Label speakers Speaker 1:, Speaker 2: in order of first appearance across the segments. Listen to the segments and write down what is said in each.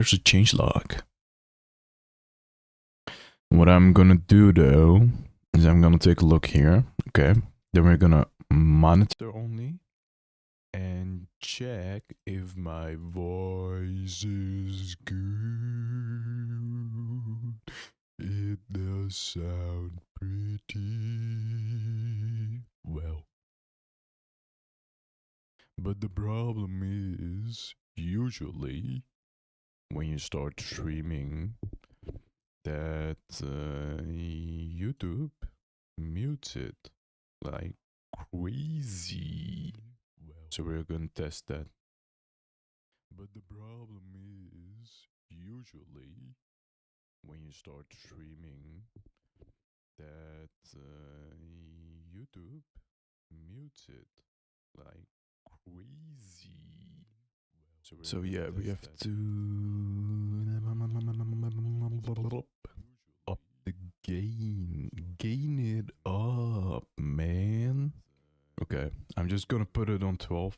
Speaker 1: There's a changelog. What I'm gonna do though is I'm gonna take a look here. Okay. Then we're gonna monitor only and check if my voice is good. It does sound pretty well. But the problem is, usually, when you start streaming, that YouTube mutes it like crazy. So we're gonna test that. But the problem is, usually, when you start streaming, that YouTube mutes it like crazy. So yeah, we have to up the gain it up, man. Okay, I'm just gonna put it on 12.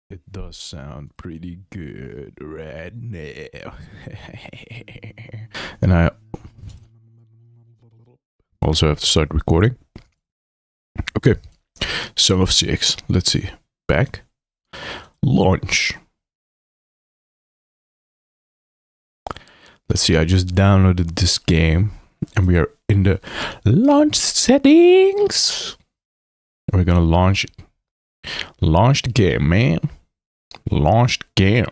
Speaker 1: It does sound pretty good right now. And I also have to start recording. Okay, Song of Six. Let's see. Back. Launch. Let's see, I just downloaded this game and we are in the launch settings. We're gonna launch it. Launch the game, man. Launch the game.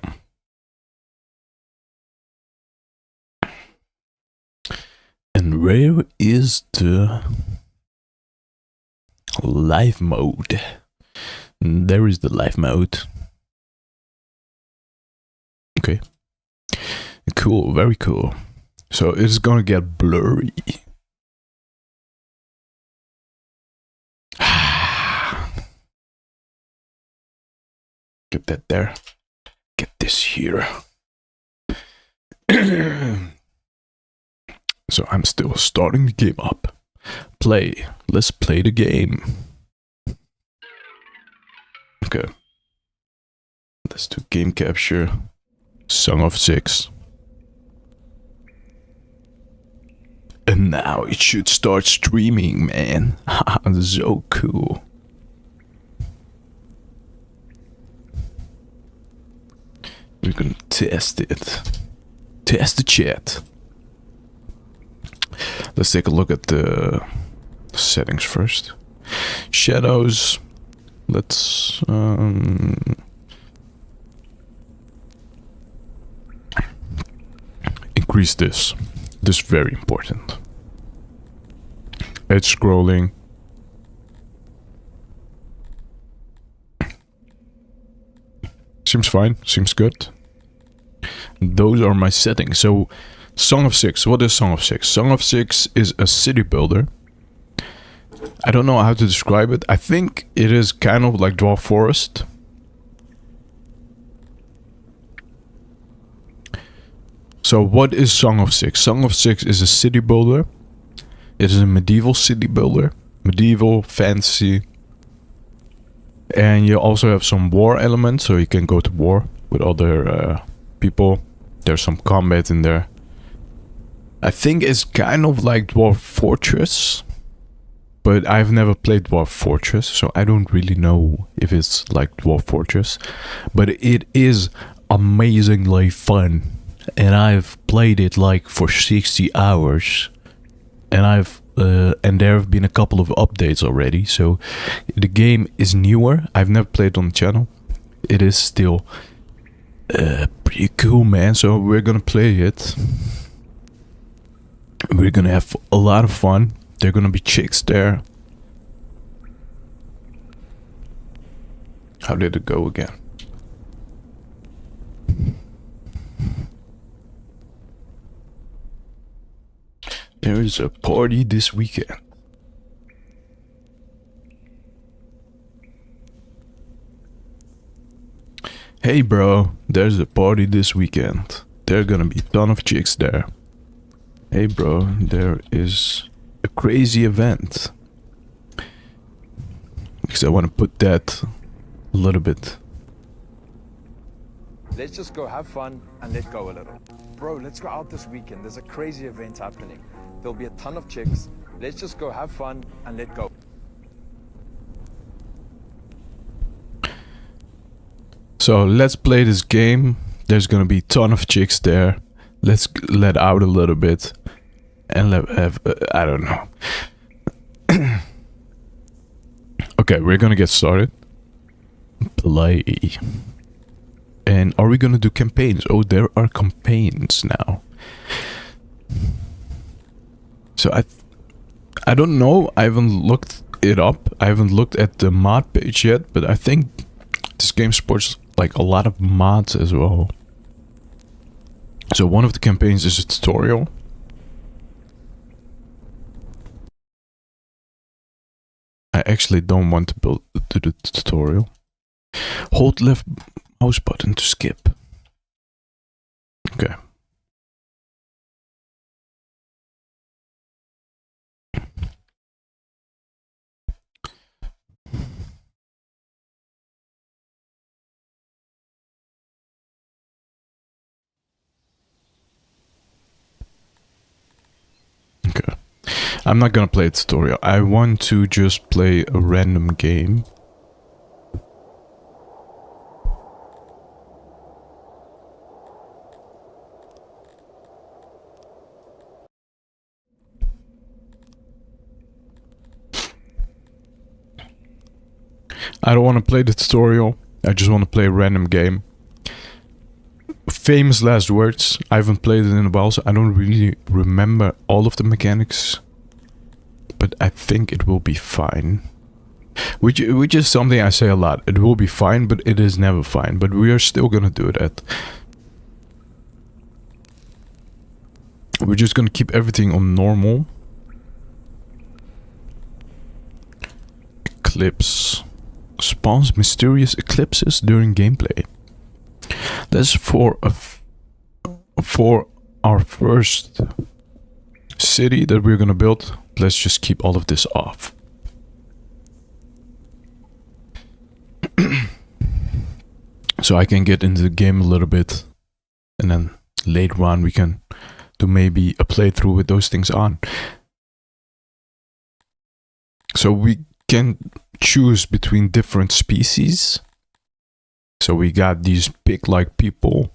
Speaker 1: And where is the live mode? There is the live mode. Okay. Cool, very cool. So it's gonna get blurry. Get that there. Get this here. So I'm still starting the game up. Play. Let's play the game. Okay. Let's do game capture. Song of Six. And now it should start streaming, man. So cool. We're gonna test it. Test the chat. Let's take a look at the settings first. Shadows. Let's increase this. This is very important. Edge scrolling. Seems fine. Seems good. Those are my settings. So, Song of Six. What is Song of Six? Song of Six is a city builder. I don't know how to describe it. I think it is kind of like Dwarf Forest. So what is Song of Six? Song of Six is a city builder. It is a medieval city builder. Medieval, fantasy. And you also have some war elements, so you can go to war with other people. There's some combat in there. I think it's kind of like Dwarf Fortress. But I've never played Dwarf Fortress, so I don't really know if it's like Dwarf Fortress. But it is amazingly fun. And I've played it like for 60 hours. And there have been a couple of updates already. So the game is newer. I've never played on the channel. It is still pretty cool, man. So we're gonna play it. We're gonna have a lot of fun. There are gonna be chicks there. How did it go again? There is a party this weekend. Hey bro, there's a party this weekend. There are gonna be a ton of chicks there. Hey bro, there is a crazy event. Because I want to put that a little bit
Speaker 2: Let's just go have fun and let go a little. Bro, let's go out this weekend. There's a crazy event happening. There'll be a ton of chicks. Let's just go have fun and let go.
Speaker 1: So let's play this game. There's gonna be a ton of chicks there. Let's let out a little bit and let have I don't know. Okay, we're gonna get started. Play. And are we gonna do campaigns? Oh, there are campaigns now. So I don't know. I haven't looked it up. I haven't looked at the mod page yet, but I think this game supports like a lot of mods as well. So one of the campaigns is a tutorial. I actually don't want to do the tutorial. Hold left mouse button to skip. Okay. Okay. I'm not gonna play a tutorial. I want to just play a random game. I don't want to play the tutorial. I just want to play a random game. Famous last words. I haven't played it in a while, so I don't really remember all of the mechanics. But I think it will be fine. Which is something I say a lot. It will be fine, but it is never fine. But we are still gonna do that. We're just gonna keep everything on normal. Eclipse. Spawns mysterious eclipses during gameplay. That's for our first city that we're gonna build. Let's just keep all of this off. So I can get into the game a little bit, and then later on we can do maybe a playthrough with those things on. So we can choose between different species. So we got these pig-like people.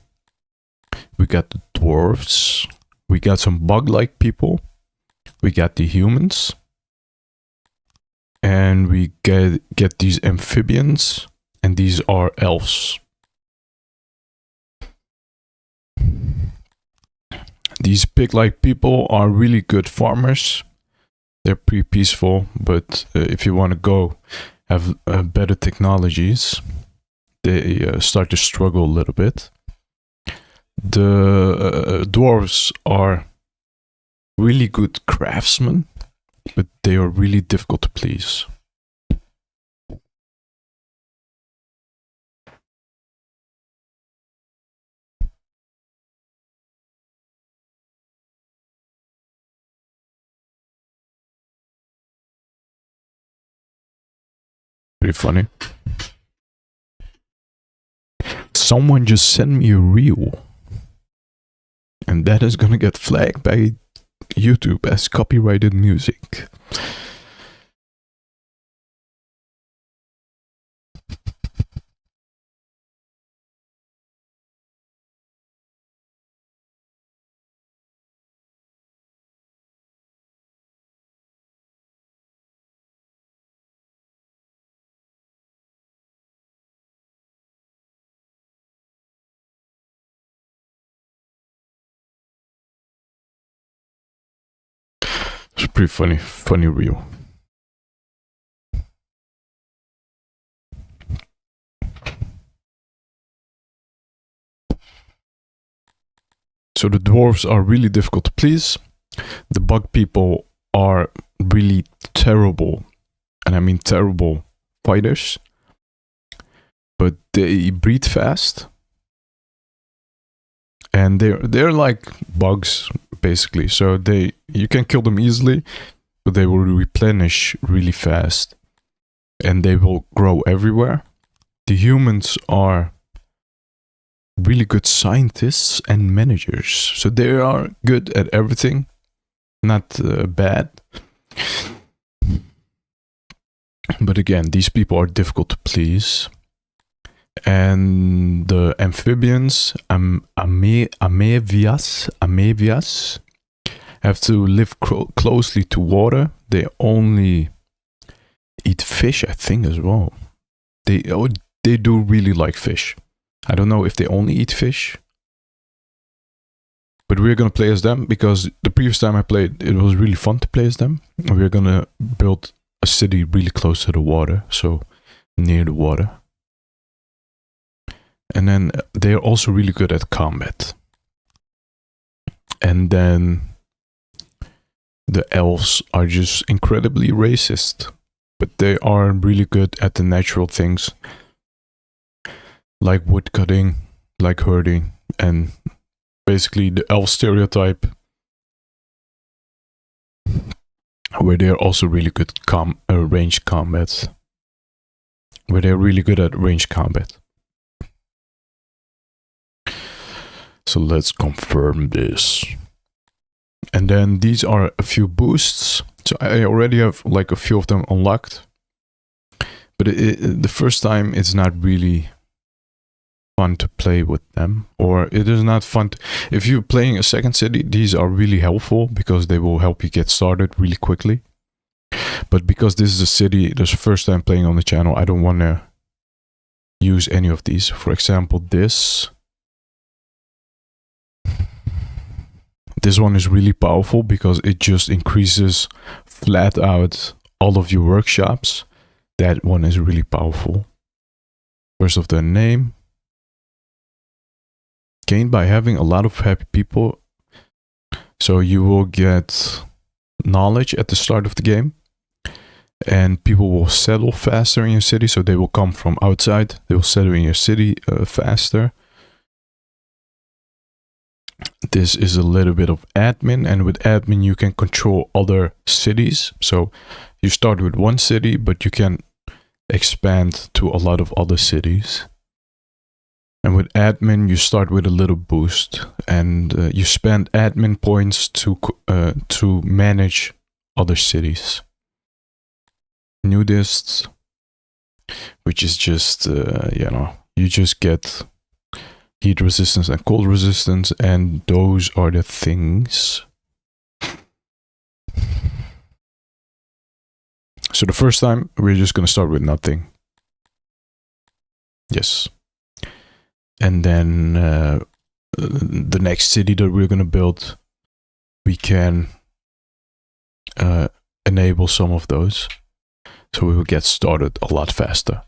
Speaker 1: We got the dwarves. We got some bug-like people. We got the humans. And we get these amphibians. And these are elves. These pig-like people are really good farmers. They're pretty peaceful, but if you want to go have better technologies, they start to struggle a little bit. The dwarves are really good craftsmen, but they are really difficult to please. Pretty funny. Someone just sent me a reel, and that is gonna get flagged by YouTube as copyrighted music. It's pretty funny reel. So the dwarves are really difficult to please. The bug people are really terrible, and I mean terrible fighters. But they breed fast. And they're like bugs basically. So you can kill them easily, but they will replenish really fast. And they will grow everywhere. The humans are really good scientists and managers. So they are good at everything, not bad. But again, these people are difficult to please. And the amphibians, amphibians, have to live closely to water. They only eat fish, I think, as well. They do really like fish. I don't know if they only eat fish, but we're gonna play as them because the previous time I played, it was really fun to play as them. We're gonna build a city really close to the water, so near the water. And then they are also really good at combat. And then the elves are just incredibly racist, but they are really good at the natural things, like woodcutting, like herding, and basically the elf stereotype, where they're also really good range combat. Where they're really good at range combat. So let's confirm this. And then these are a few boosts. So I already have like a few of them unlocked. But the first time it's not really fun to play with them. Or it is not fun. If you're playing a second city, these are really helpful because they will help you get started really quickly. But because this is a city, this first time playing on the channel, I don't want to use any of these. For example, this one is really powerful because it just increases flat out all of your workshops. That one is really powerful. First of the name. Gained by having a lot of happy people. So you will get knowledge at the start of the game. And people will settle faster in your city. So they will come from outside. They will settle in your city faster. This is a little bit of admin, and with admin you can control other cities. So you start with one city, but you can expand to a lot of other cities. And with admin you start with a little boost, and you spend admin points to manage other cities. Nudists, which is just you just get heat resistance and cold resistance, and those are the things. So the first time we're just going to start with nothing. Yes. And then the next city that we're going to build, we can enable some of those. So we will get started a lot faster.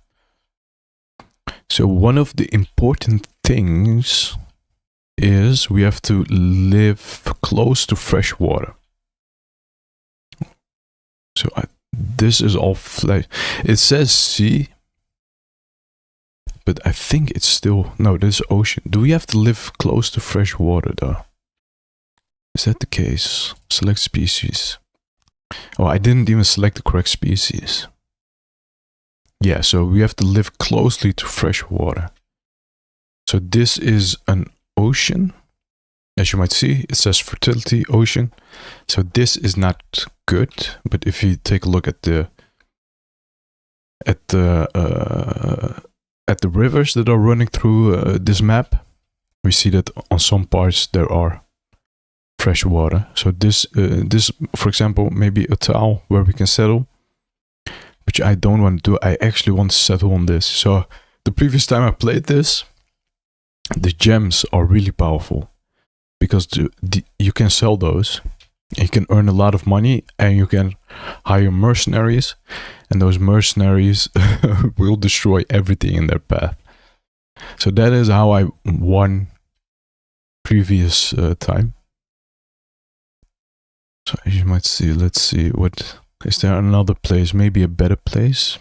Speaker 1: So one of the important things is we have to live close to fresh water. So this is all flesh. It says sea, but I think it's still, no, this is ocean. Do we have to live close to fresh water though? Is that the case? Select species. Oh, I didn't even select the correct species. Yeah, so we have to live closely to fresh water. So this is an ocean. As you might see, it says fertility ocean. So this is not good. But if you take a look at the rivers that are running through this map, we see that on some parts there are fresh water. So this, for example, maybe a tile where we can settle. Which I don't want to do. I actually want to settle on this. So the previous time I played this, the gems are really powerful. Because you can sell those. You can earn a lot of money. And you can hire mercenaries. And those mercenaries will destroy everything in their path. So that is how I won previous time. So as you might see, let's see what... Is there another place, maybe a better place?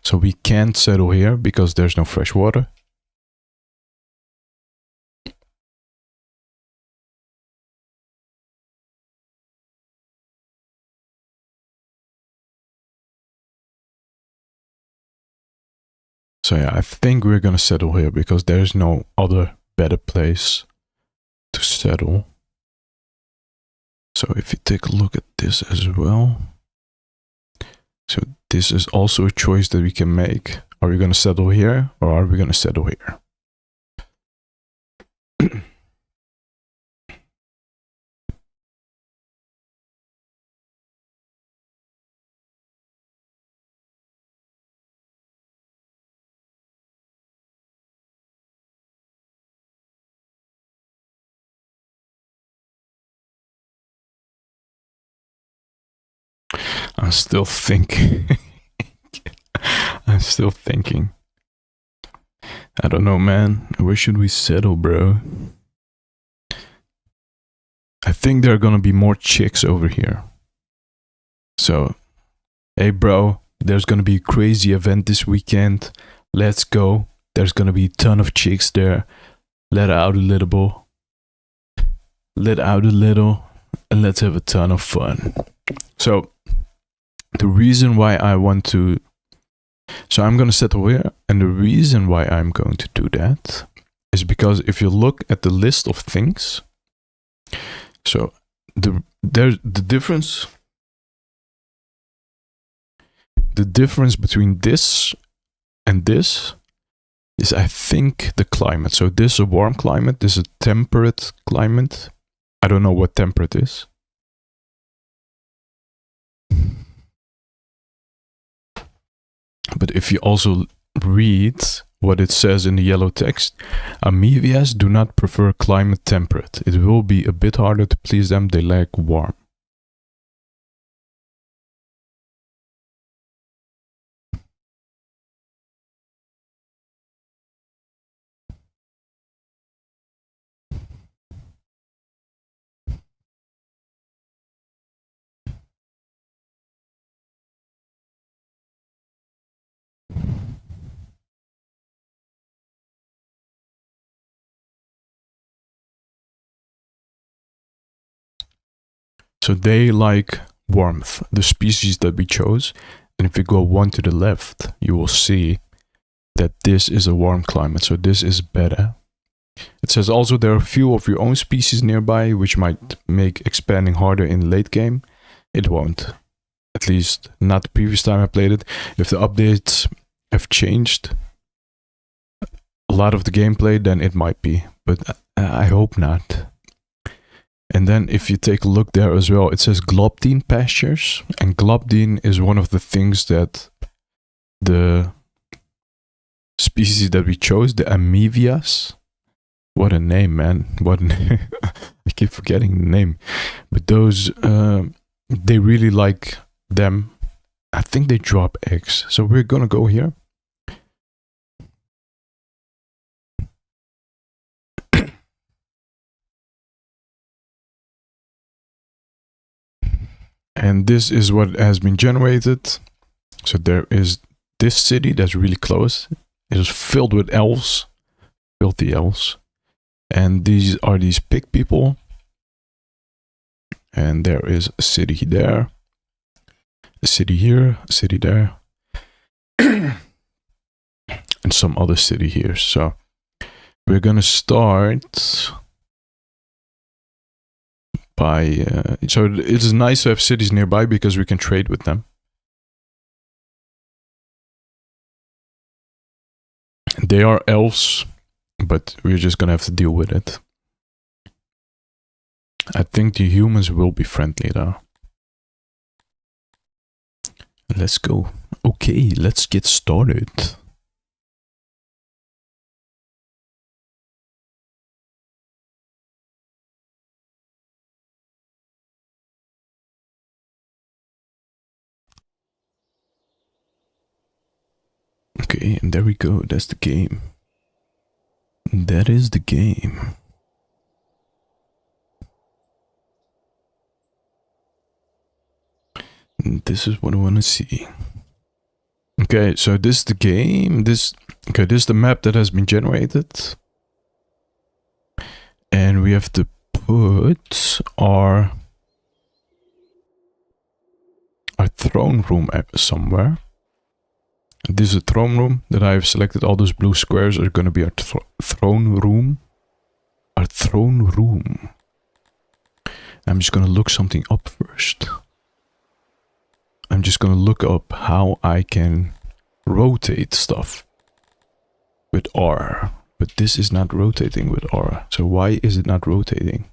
Speaker 1: So we can't settle here because there's no fresh water. So yeah, I think we're gonna settle here because there's no other better place to settle. So if you take a look at this as well. So this is also a choice that we can make. Are we gonna settle here or are we gonna settle here? I'm still thinking. I'm still thinking. I don't know, man. Where should we settle, bro? I think there are gonna be more chicks over here. So, hey, bro, there's gonna be a crazy event this weekend. Let's go. There's gonna be a ton of chicks there. Let out a little. Let out a little. And let's have a ton of fun. So, the reason why I want to... So I'm going to settle here. And the reason why I'm going to do that is because if you look at the list of things... So, the difference... The difference between this and this is, I think, the climate. So this is a warm climate. This is a temperate climate. I don't know what temperate is. But if you also read what it says in the yellow text, amphibeans do not prefer climate temperate. It will be a bit harder to please them. They like warm. So they like warmth, the species that we chose. And if you go one to the left, you will see that this is a warm climate. So this is better. It says also there are a few of your own species nearby, which might make expanding harder in late game. It won't. At least not the previous time I played it. If the updates have changed a lot of the gameplay, then it might be. But I hope not. And then if you take a look there as well, it says globdine pastures. And globdine is one of the things that the species that we chose, the amphibeans. What a name, man. What I keep forgetting the name. But those, they really like them. I think they drop eggs. So we're gonna go here. And this is what has been generated. So there is this city that's really close. It is filled with elves. Filthy elves. And these are these pig people. And there is a city there. A city here. A city there. And some other city here. So we're gonna start... so it is nice to have cities nearby because we can trade with them. They are elves, but we're just gonna have to deal with it. I think the humans will be friendly though. Let's go. Okay, let's get started. Okay, and there we go. That's the game. That is the game. And this is what I want to see. Okay, so this is the game. This is the map that has been generated. And we have to put our throne room somewhere. This is a throne room that I have selected. All those blue squares are going to be our throne room. Our throne room. I'm just going to look something up first. I'm just going to look up how I can rotate stuff with R. But this is not rotating with R. So why is it not rotating?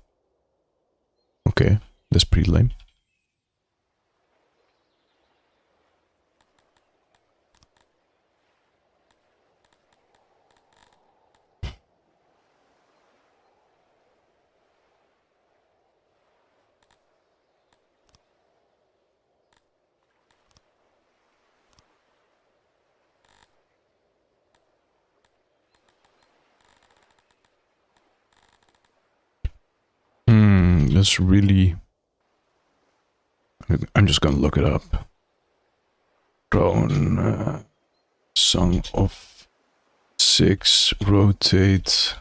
Speaker 1: Okay, that's pretty lame. That's really... I'm just gonna look it up. Throne, Song of 6, rotate,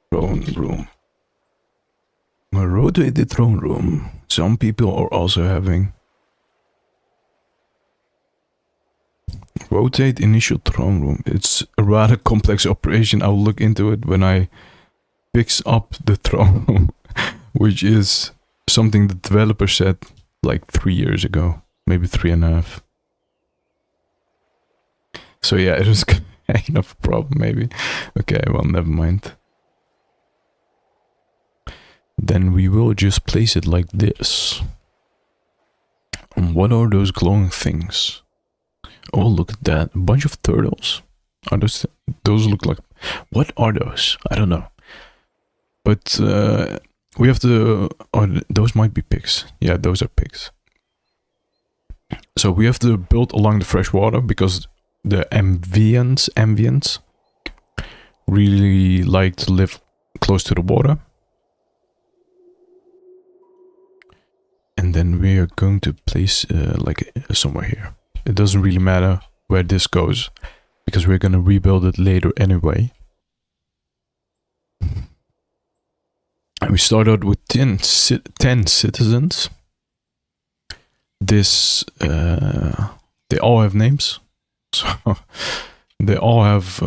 Speaker 1: throne room. Rotate the throne room. Some people are also having... Rotate initial throne room. It's a rather complex operation. I'll look into it when I fix up the throne room. Which is something the developer said like 3 years ago, maybe 3.5. So yeah, it was kind of a problem maybe. Okay, well, never mind. Then we will just place it like this. And what are those glowing things? Oh, look at that. A bunch of turtles. Are those look like... What are those? I don't know. But... we have to... Oh, those might be pigs. Yeah, those are pigs. So we have to build along the fresh water because the amphibians really like to live close to the water. And then we are going to place like somewhere here. It doesn't really matter where this goes because we're going to rebuild it later anyway. And we start out with 10 citizens. This, they all have names. So they all have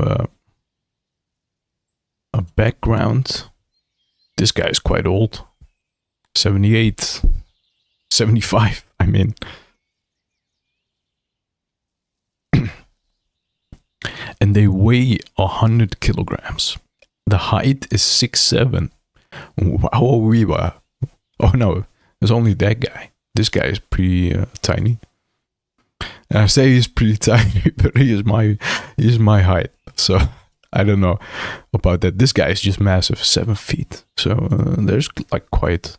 Speaker 1: a background. This guy is quite old. 78, 75, I mean. And they weigh 100 kilograms. The height is 6'7". Wow, we were. Oh no, it's only that guy. This guy is pretty tiny. And I say he's pretty tiny, but he is my height. So I don't know about that. This guy is just massive, 7 feet. So there's like quite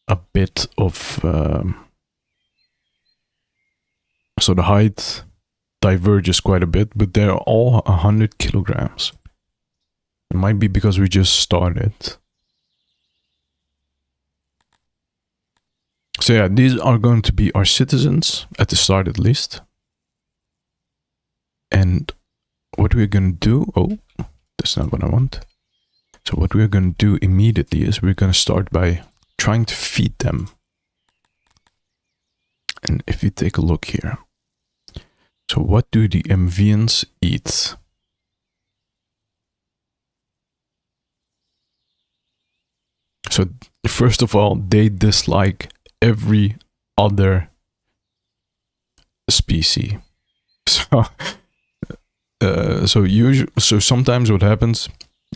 Speaker 1: a bit of. So the height diverges quite a bit, but they're all 100 kilograms. It might be because we just started. So yeah, these are going to be our citizens, at the start at least. And what we're going to do... Oh, that's not what I want. So what we're going to do immediately is we're going to start by trying to feed them. And if you take a look here. So what do the amphibians eat? So first of all, they dislike every other species. So, so sometimes what happens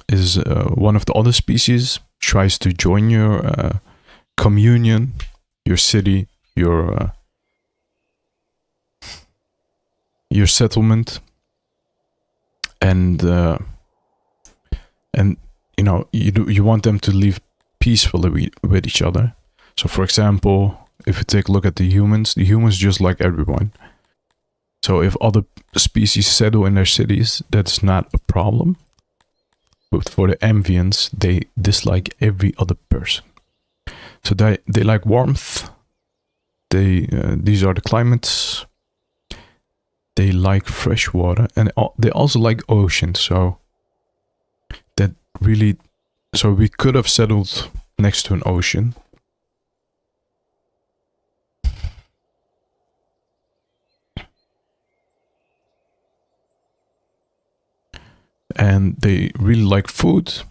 Speaker 1: is one of the other species tries to join your communion, your city, your settlement, and you know you want them to live peacefully with each other. So for example, if you take a look at the humans just like everyone. So if other species settle in their cities, that's not a problem. But for the amphibians, they dislike every other person. So they like warmth. These are the climates. They like fresh water, and they also like ocean. So that really, so we could have settled next to an ocean. and they really like food.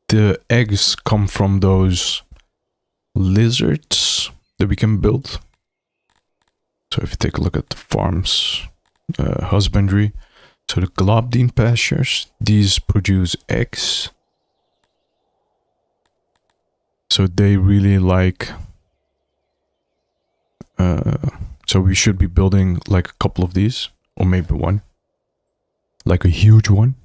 Speaker 1: The eggs come from those lizards that we can build. So if you take a look at the farms, husbandry, so the globdine pastures, these produce eggs. So they really like, so we should be building like a couple of these, or maybe one, like a huge one.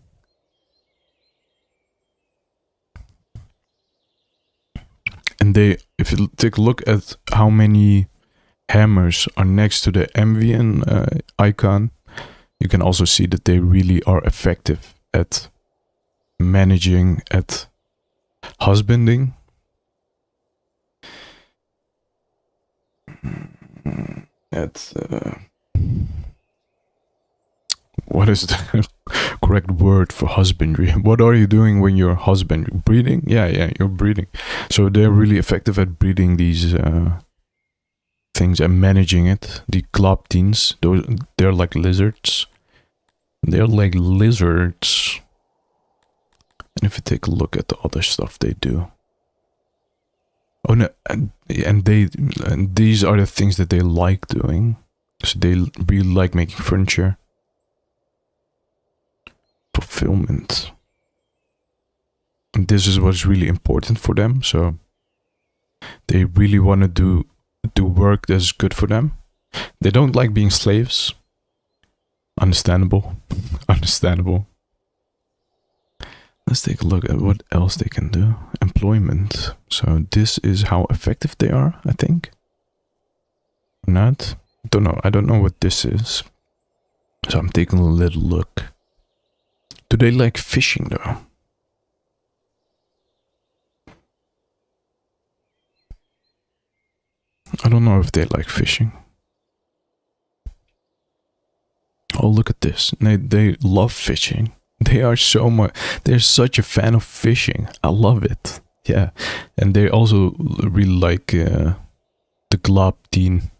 Speaker 1: And they, if you take a look at how many hammers are next to the amphibian icon, you can also see that they really are effective at managing, at husbanding. At what is the correct word for husbandry? What are you doing when you're husbandry? Breeding? Yeah, you're breeding. So they're really effective at breeding these things and managing it. The globdines, they're like lizards. They're like lizards. And if you take a look at the other stuff they do. Oh no, and these are the things that they like doing. So they really like making furniture. Fulfillment. And this is what's really important for them. So they really want to do work that's good for them. They don't like being slaves. Understandable. Understandable. Let's take a look at what else they can do. Employment. So this is how effective they are, I think. Not? Don't know. I don't know what this is. So I'm taking a little look. Do they like fishing though? I don't know if they like fishing. Oh, look at this. They love fishing. They are so much. They're such a fan of fishing. I love it. Yeah. And they also really like the globdine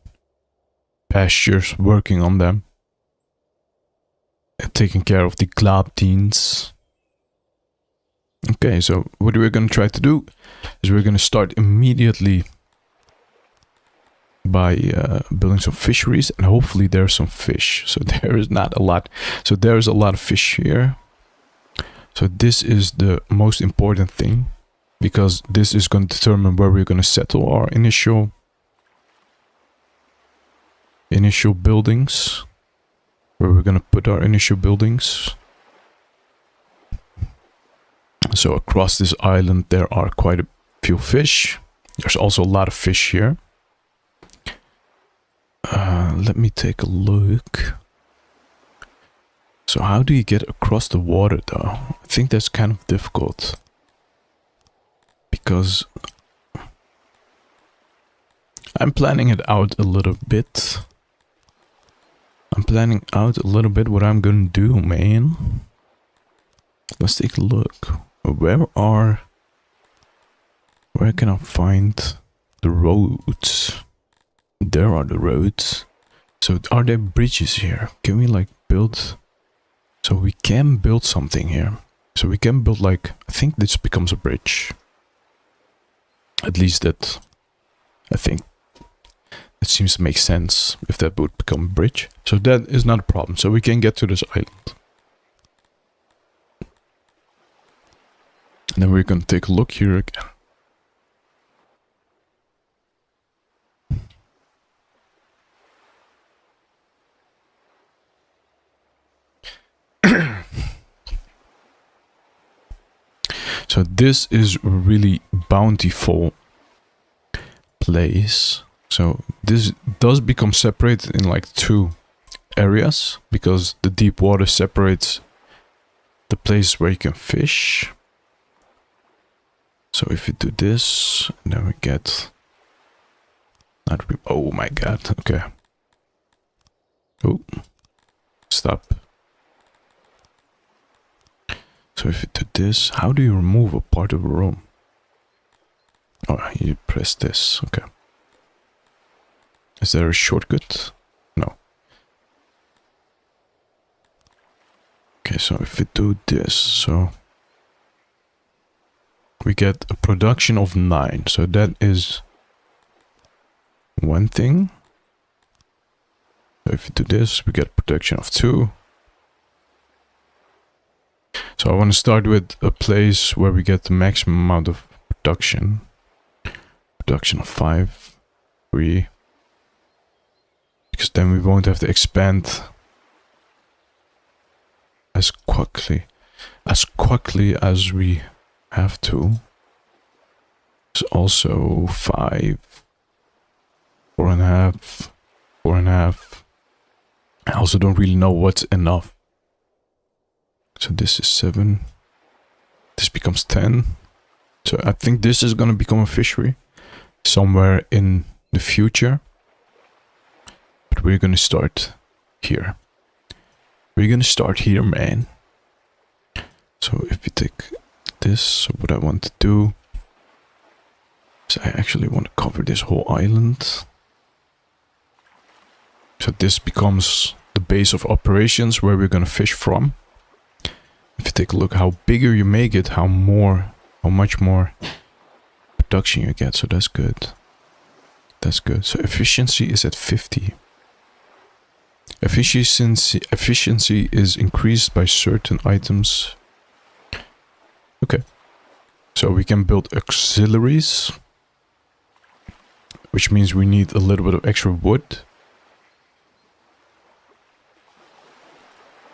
Speaker 1: pastures, working on them. Taking care of the globdines. Okay, so what we're going to try to do is we're going to start immediately by building some fisheries, and hopefully there's some fish. So there is not a lot. So there's a lot of fish here. So this is the most important thing, because this is going to determine where we're going to settle our initial buildings, where we're going to put our initial buildings. So across this island there are quite a few fish. There's also a lot of fish here. Let me take a look. So how do you get across the water though? I think that's kind of difficult. Because I'm planning it out a little bit. What I'm gonna do, man. Let's take a look. Where can I find the roads? There are the roads. So are there bridges here? Can we like build? So we can build something here. So we can build like, I think this becomes a bridge. At least that, I think it seems to make sense if that would become a bridge. So that is not a problem. So we can get to this island. And then we're going to take a look here again. So this is a really bountiful place. So this does become separated in like two areas, because the deep water separates the place where you can fish. So if you do this, then we get oh my god, okay. Oh, stop. So if you do this, how do you remove a part of a room? Oh, you press this, okay. Is there a shortcut? No. Okay, so if we do this, so we get a production of 9. So that is one thing. So if we do this, we get production of 2. So I want to start with a place where we get the maximum amount of production. Production of 5, 3. Because then we won't have to expand as quickly as we have to. It's also 5, 4.5, 4.5. I also don't really know what's enough. So this is 7. This becomes 10. So I think this is gonna become a fishery somewhere in the future. But we're gonna start here. We're gonna start here, man. So if we take this, so what I want to do is I actually want to cover this whole island. So this becomes the base of operations where we're gonna fish from. If you take a look how bigger you make it, how much more production you get. So that's good. That's good. So efficiency is at 50. Efficiency is increased by certain items. Okay. So we can build auxiliaries, which means we need a little bit of extra wood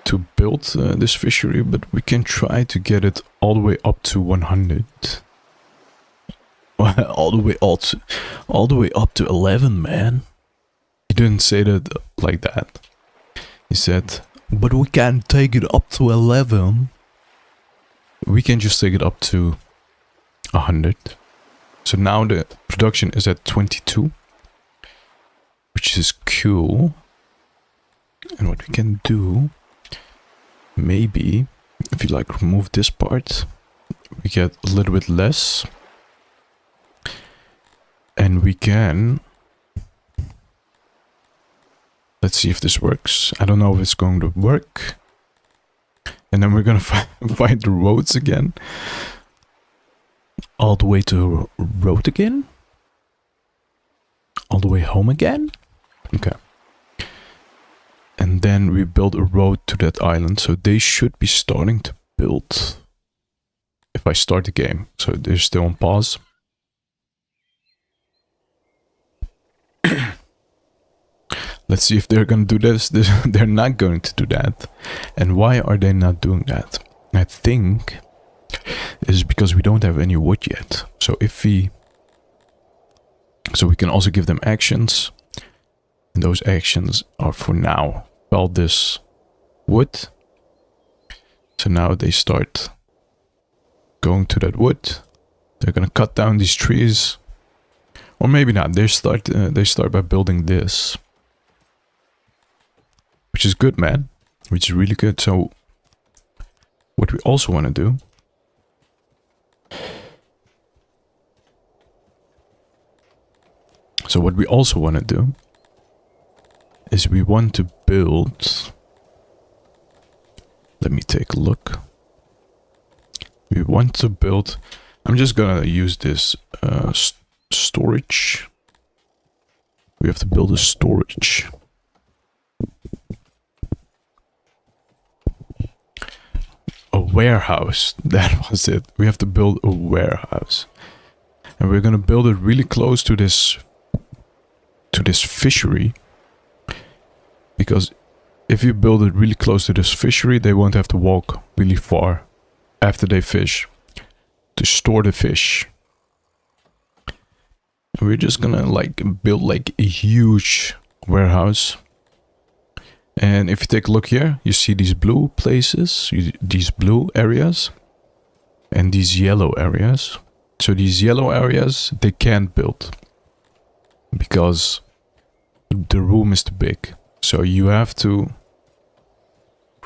Speaker 1: to build this fishery, but we can try to get it all the way up to 100. all the way up to 11, man. He didn't say that like that. He said, but we can take it up to 11. We can just take it up to 100. So now the production is at 22, which is cool. And what we can do, maybe if you like remove this part, we get a little bit less. And we can, let's see if this works. I don't know if it's going to work. And then we're gonna find the roads again. All the way to road again? All the way home again? Okay. And then we build a road to that island. So they should be starting to build if I start the game. So they're still on pause. Let's see if they're going to do this. They're not going to do that. And why are they not doing that? I think it's because we don't have any wood yet. So we can also give them actions. And those actions are for now. Well, this wood. So now they start going to that wood. They're going to cut down these trees. Or maybe not. They start by building this. Which is good, man. Which is really good. So what we also want to do is we want to build, let me take a look. We want to build, I'm just gonna use this storage. We have to build a storage. A warehouse, that was it. We have to build a warehouse. And we're gonna build it really close to this fishery. Because if you build it really close to this fishery, they won't have to walk really far after they fish to store the fish. And we're just gonna build a huge warehouse. And if you take a look here, you see these blue places, these blue areas, and these yellow areas. So these yellow areas, they can't build because the room is too big. So you have to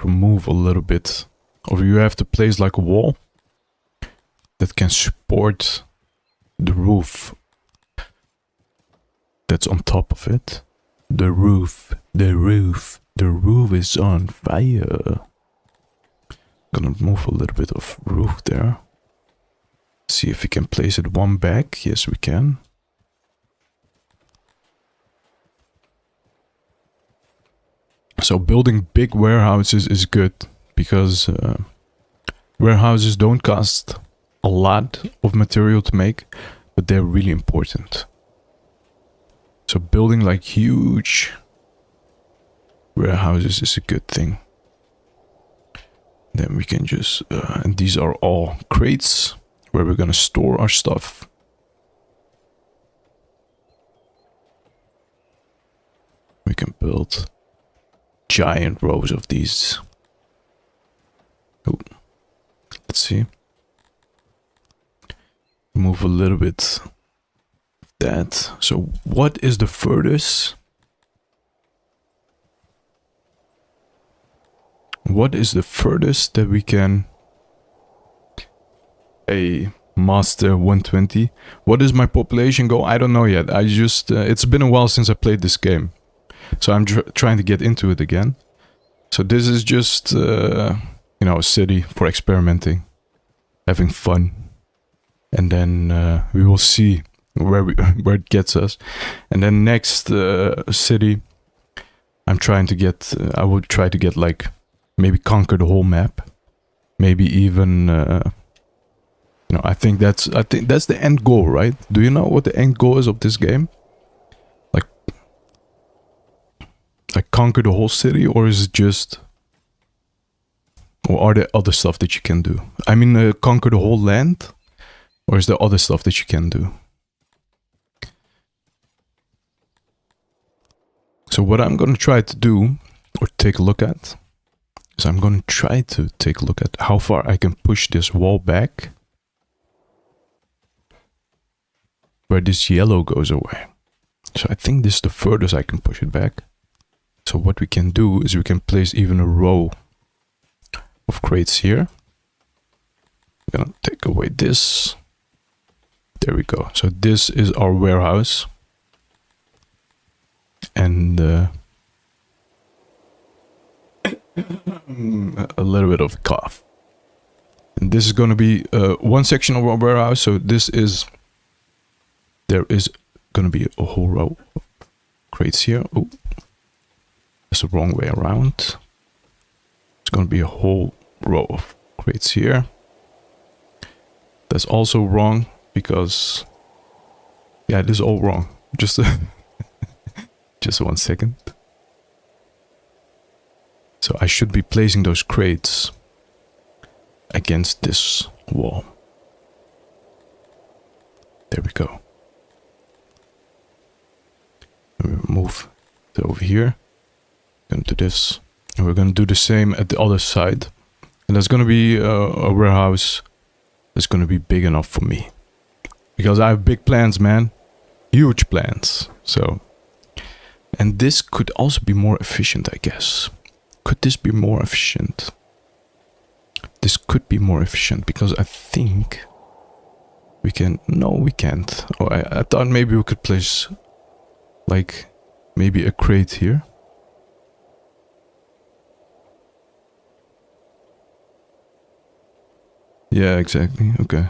Speaker 1: remove a little bit, or you have to place like a wall that can support the roof that's on top of it. The roof is on fire. Gonna move a little bit of roof there. See if we can place it one back. Yes, we can. So building big warehouses is good because warehouses don't cost a lot of material to make, but they're really important. So building like huge warehouses is a good thing. Then we can just, and these are all crates where we're gonna store our stuff. We can build giant rows of these. Oh, let's see. Move a little bit of that. So what is the furthest? What is the furthest that we can a master 120? What is my population goal? I don't know yet. I just it's been a while since I played this game, so I'm trying to get into it again. So this is just you know, a city for experimenting, having fun, and then we will see where it gets us. And then next city, I'm trying to get. I would try to get like maybe conquer the whole map, maybe even. You know, I think that's the end goal, right? Do you know what the end goal is of this game? Like conquer the whole city, or is it just, or are there other stuff that you can do? I mean, conquer the whole land, or is there other stuff that you can do? So what I'm gonna try to do, or take a look at, is I'm gonna try to take a look at how far I can push this wall back, where this yellow goes away. So I think this is the furthest I can push it back. So what we can do is we can place even a row of crates here. I'm gonna take away this. There we go. So this is our warehouse. And a little bit of cough. And this is gonna be one section of our warehouse. So this is, there is gonna be a whole row of crates here. Oh. The wrong way around. It's going to be a whole row of crates here. That's also wrong because, yeah, this is all wrong. Just just 1 second. So I should be placing those crates against this wall. There we go. And we move it over here. Gonna do this, and we're gonna do the same at the other side, and that's gonna be a warehouse that's gonna be big enough for me, because I have big plans, man, huge plans. So, and this could also be more efficient, I guess. Could this be more efficient? This could be more efficient because I think we can. No, we can't. Oh, I thought maybe we could place like maybe a crate here. Yeah, exactly. Okay.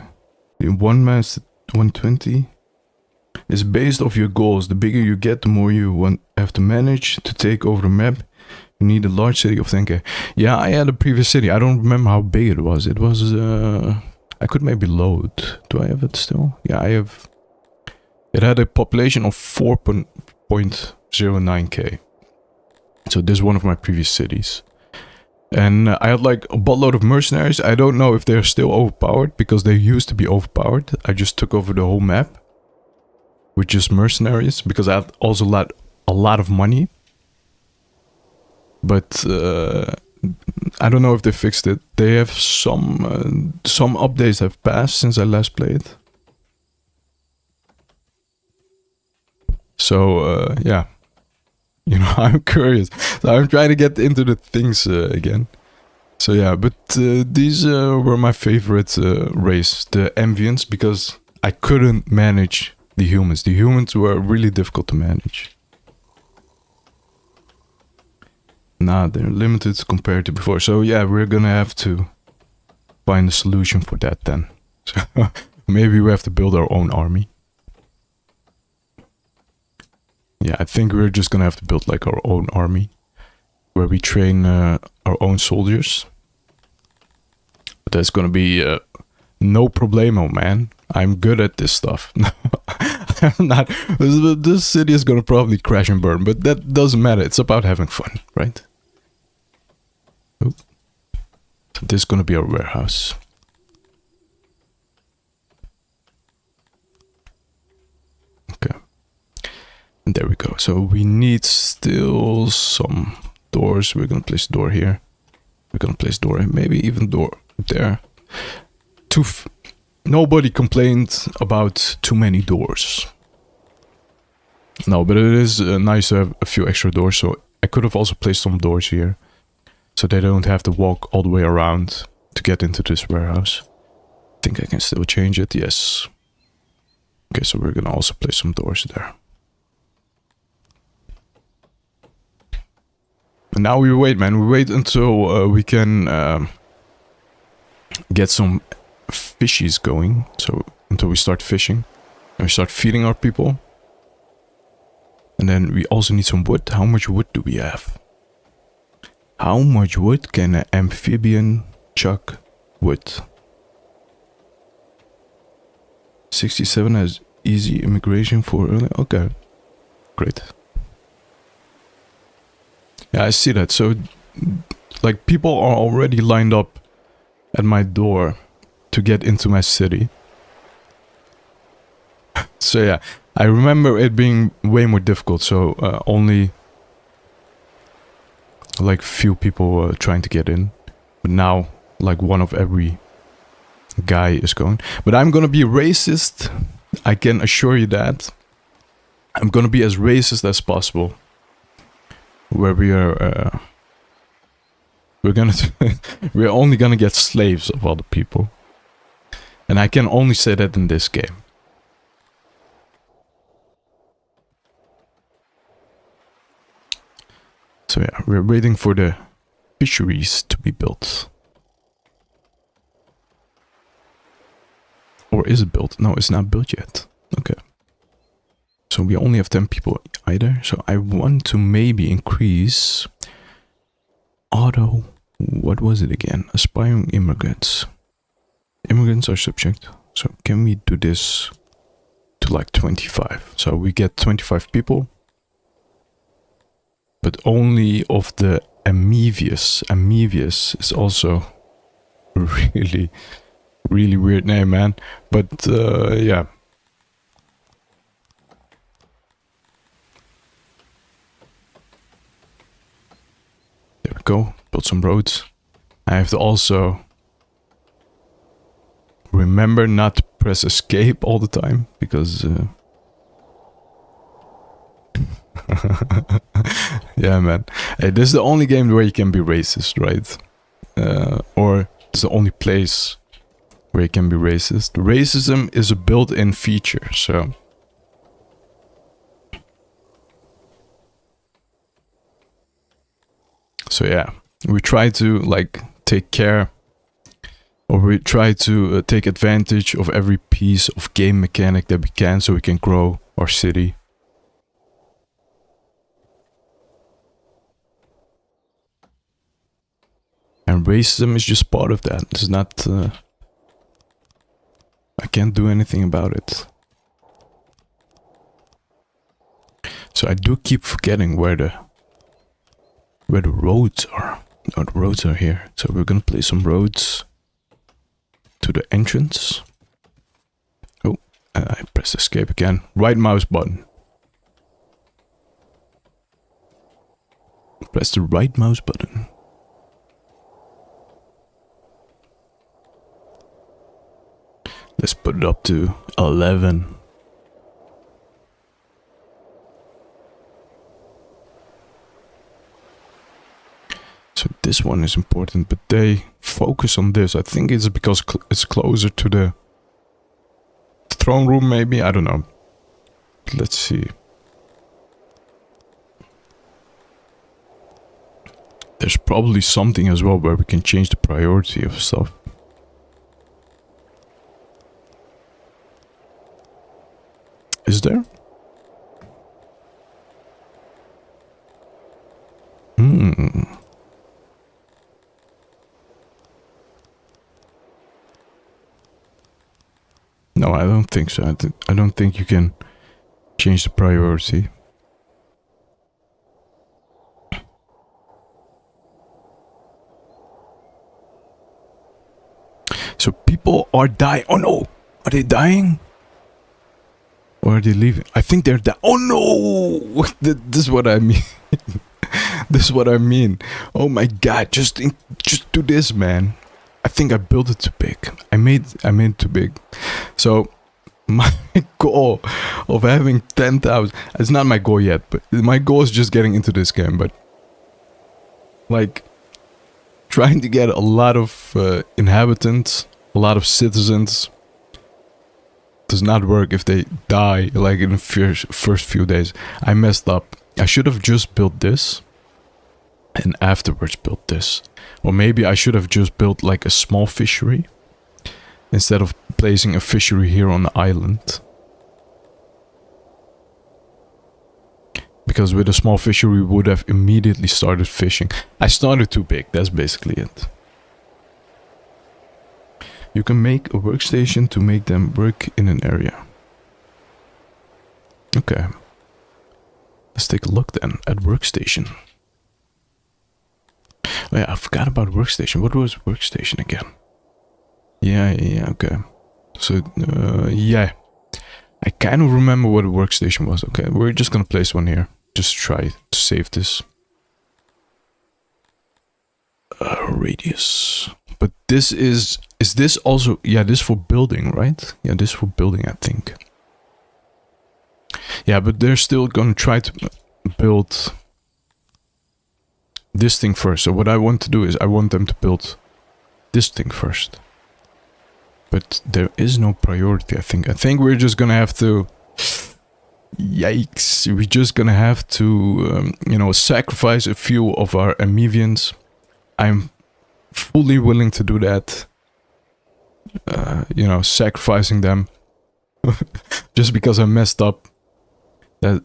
Speaker 1: The one mass 120 is based off your goals. The bigger you get, the more you have to manage to take over the map. You need a large city of 10k. Yeah, I had a previous city. I don't remember how big it was. It was, I could maybe load. Do I have it still? Yeah, I have. It had a population of 4.09k. So this is one of my previous cities. And I had like a buttload of mercenaries. I don't know if they're still overpowered because they used to be overpowered. I just took over the whole map with just mercenaries because I had also a lot of money. But I don't know if they fixed it. They have some updates have passed since I last played. So yeah. You know, I'm curious. So I'm trying to get into the things again. So yeah, but these were my favorite race, the amphibeans, because I couldn't manage the humans. The humans were really difficult to manage. Nah, they're limited compared to before. So yeah, we're gonna have to find a solution for that then. So maybe we have to build our own army. Yeah, I think we're just gonna have to build like our own army, where we train our own soldiers. But that's gonna be no problemo, man. I'm good at this stuff. I'm not. This city is gonna probably crash and burn, but that doesn't matter. It's about having fun, right? Oh. So this is gonna be our warehouse. Okay. And there we go. So we need still some doors. We're gonna place a door here. We're gonna place a door, maybe even door there. Nobody complained about too many doors. No, but it is nice to have a few extra doors. So I could have also placed some doors here, so they don't have to walk all the way around to get into this warehouse. I think I can still change it. Yes. Okay, so we're gonna also place some doors there. And now we wait, man. We wait until we can get some fishies going. So until we start fishing and we start feeding our people. And then we also need some wood. How much wood do we have? How much wood can an amphibian chuck wood? 67 has easy immigration for early. Okay, great. Yeah, I see that. So, like, people are already lined up at my door to get into my city. So yeah, I remember it being way more difficult. So only like few people trying to get in. But now, like, one of every guy is going. But I'm gonna be racist. I can assure you that. I'm gonna be as racist as possible. Where we are, we're only gonna get slaves of other people, and I can only say that in this game. So yeah, we're waiting for the fisheries to be built. Or is it built? No, it's not built yet. Okay. So we only have 10 people either. So I want to maybe increase auto. What was it again? Aspiring immigrants. Immigrants are subject. So can we do this to like 25? So we get 25 people. But only of the amphibians. Amphibians is also really weird name, man. But yeah. There we go. Build some roads. I have to also remember not to press escape all the time, because yeah, man. Hey, this is the only game where you can be racist, right? Or it's the only place where you can be racist. Racism is a built-in feature, so yeah, we try to like take care, or we try to take advantage of every piece of game mechanic that we can, so we can grow our city. And racism is just part of that. It's not I can't do anything about it. So I do keep forgetting where the roads are. Oh, the roads are here. So we're gonna place some roads to the entrance. Oh, I pressed escape again. Right mouse button. Press the right mouse button. Let's put it up to 11. So this one is important, but they focus on this. I think it's because it's closer to the throne room, maybe? I don't know. Let's see. There's probably something as well where we can change the priority of stuff. Is there? Hmm. No, I don't think so. I don't think you can change the priority. So people are dying. Oh no! Are they dying? Or are they leaving? I think they're dying. Oh no! This is what I mean. This is what I mean. Oh my god! Just do this, man. I think I built it too big. I made it too big. So my goal of having 10,000. It's not my goal yet, but my goal is just getting into this game. But like trying to get a lot of inhabitants, a lot of citizens, does not work if they die like in the first few days. I messed up. I should have just built this and afterwards built this. Or maybe I should have just built like a small fishery instead of placing a fishery here on the island. Because with a small fishery we would have immediately started fishing. I started too big, that's basically it. You can make a workstation to make them work in an area. Okay. Let's take a look then at workstation. Oh yeah, I forgot about workstation. What was workstation again? Yeah, okay. So, yeah. I kind of remember what a workstation was. Okay, we're just gonna place one here. Just try to save this. Radius. But this is this also, yeah, this for building, right? Yeah, this for building, I think. Yeah, but they're still gonna try to build this thing first. So what I want to do is I want them to build this thing first. But there is no priority, I think. I think we're just gonna have to... Yikes. We're just gonna have to, you know, sacrifice a few of our amphibeans. I'm fully willing to do that. You know, sacrificing them. Just because I messed up. That,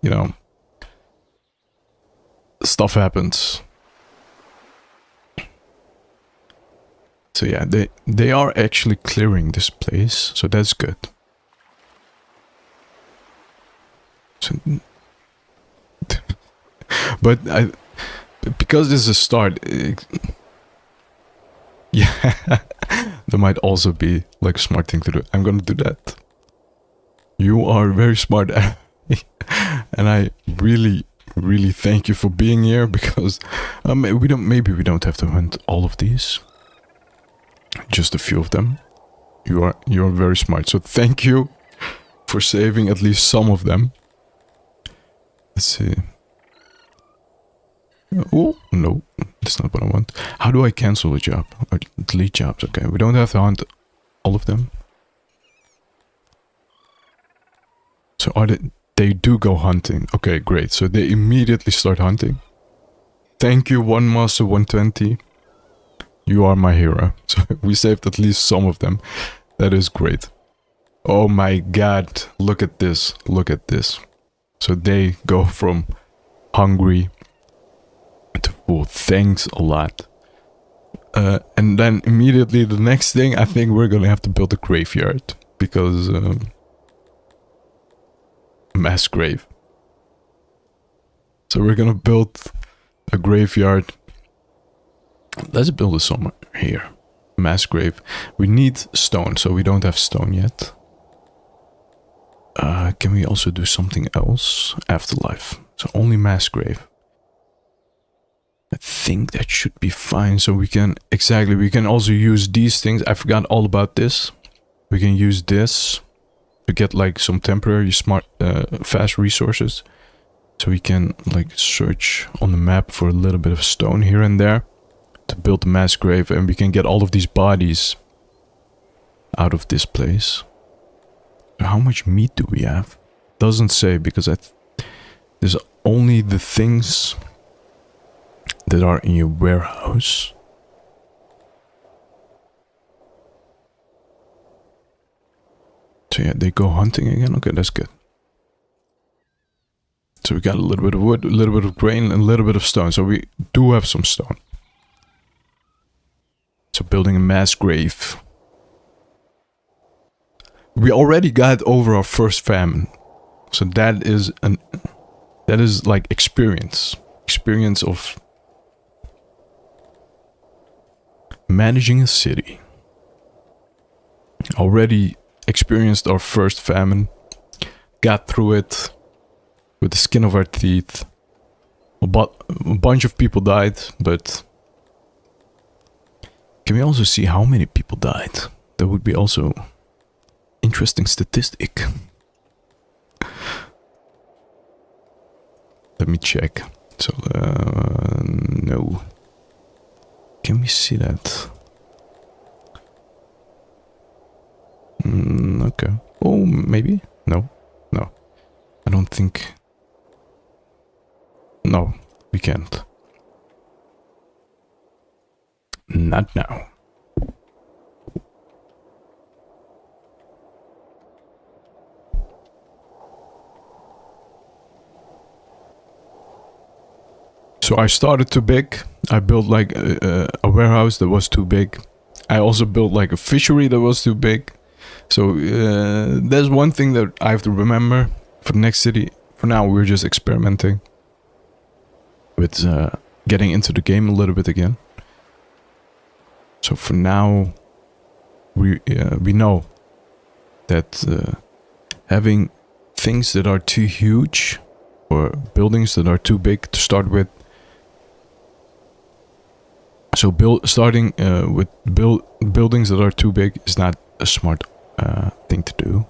Speaker 1: you know... Stuff happens. So yeah, they are actually clearing this place, so that's good. So, but because this is a start, yeah, that might also be like a smart thing to do. I'm gonna do that. You are very smart, and I really thank you for being here, because maybe we don't have to hunt all of these. Just a few of them. You're very smart, so thank you for saving at least some of them. Let's see. Oh no, that's not what I want. How do I cancel a job or delete jobs? Okay, we don't have to hunt all of them. So they do go hunting. Okay, great. So they immediately start hunting. Thank you, One Master 120. You are my hero. So we saved at least some of them. That is great. Oh my god. Look at this. Look at this. So they go from hungry to full. Thanks a lot. And then immediately the next thing, I think we're gonna have to build a graveyard. Because... mass grave. So we're gonna build a graveyard. Let's build it somewhere here. Mass grave. We need stone, so we don't have stone yet. Can we also do something else? Afterlife. So only mass grave. I think that should be fine. So we can also use these things. I forgot all about this. We can use this to get like some temporary fast resources. So we can like search on the map for a little bit of stone here and there to build the mass grave, and we can get all of these bodies out of this place. How much meat do we have? Doesn't say, because there's only the things that are in your warehouse. So yeah, they go hunting again. Okay, that's good. So we got a little bit of wood, a little bit of grain, and a little bit of stone. So we do have some stone. So building a mass grave. We already got over our first famine. So that is like experience. Experience of managing a city. Already experienced our first famine. Got through it with the skin of our teeth. A bunch of people died, but can we also see how many people died? That would be also interesting statistic. Let me check. So, no. Can we see that? Okay. Oh, maybe? No. No. I don't think... No, we can't. Not now. So I started too big. I built like a warehouse that was too big. I also built like a fishery that was too big. So there's one thing that I have to remember for the next city. For now, we're just experimenting with getting into the game a little bit again. So for now, we know that having things that are too huge or buildings that are too big to start with. So starting with buildings that are too big is not a smart thing to do.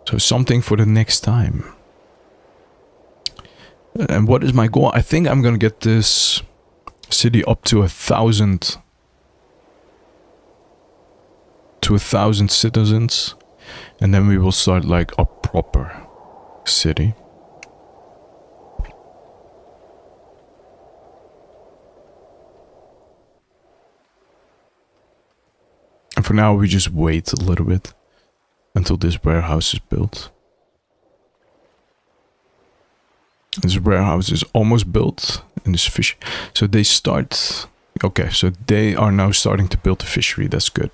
Speaker 1: So something for the next time. And what is my goal? I think I'm gonna get this city up to 1,000 citizens, and then we will start like a proper city. And for now, we just wait a little bit until this warehouse is built. This warehouse is almost built, and this fish. So they start. Okay, so they are now starting to build the fishery. That's good.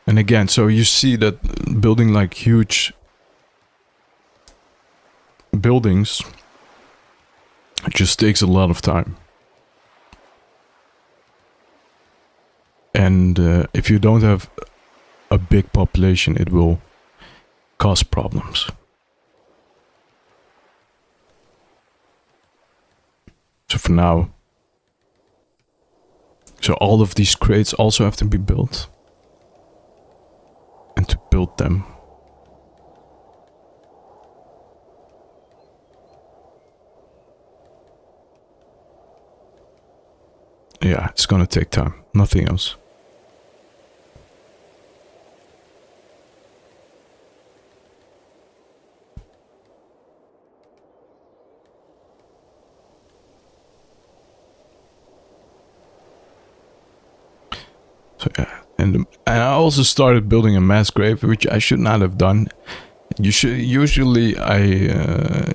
Speaker 1: And again, so you see that building like huge buildings just takes a lot of time. And if you don't have a big population, it will cause problems. So for now, so all of these crates also have to be built. And to build them, yeah, it's gonna take time, nothing else. So yeah, and I also started building a mass grave, which I should not have done. You should usually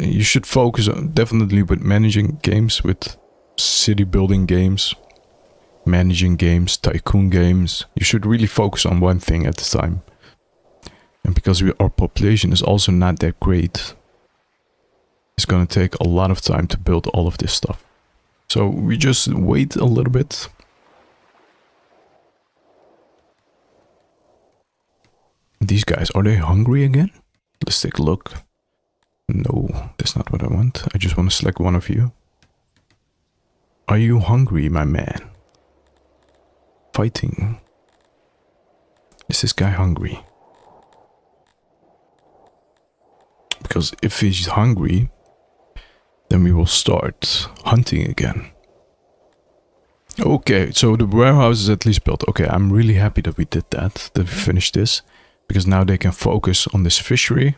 Speaker 1: you should focus on definitely with managing games, with city building games, managing games, tycoon games. You should really focus on one thing at a time. And because our population is also not that great, it's gonna take a lot of time to build all of this stuff. So we just wait a little bit. These guys, are they hungry again? Let's take a look. No, that's not what I want. I just want to select one of you. Are you hungry, my man? Fighting. Is this guy hungry? Because if he's hungry, then we will start hunting again. Okay, so the warehouse is at least built. Okay, I'm really happy that we did that we finished this. Because now they can focus on this fishery.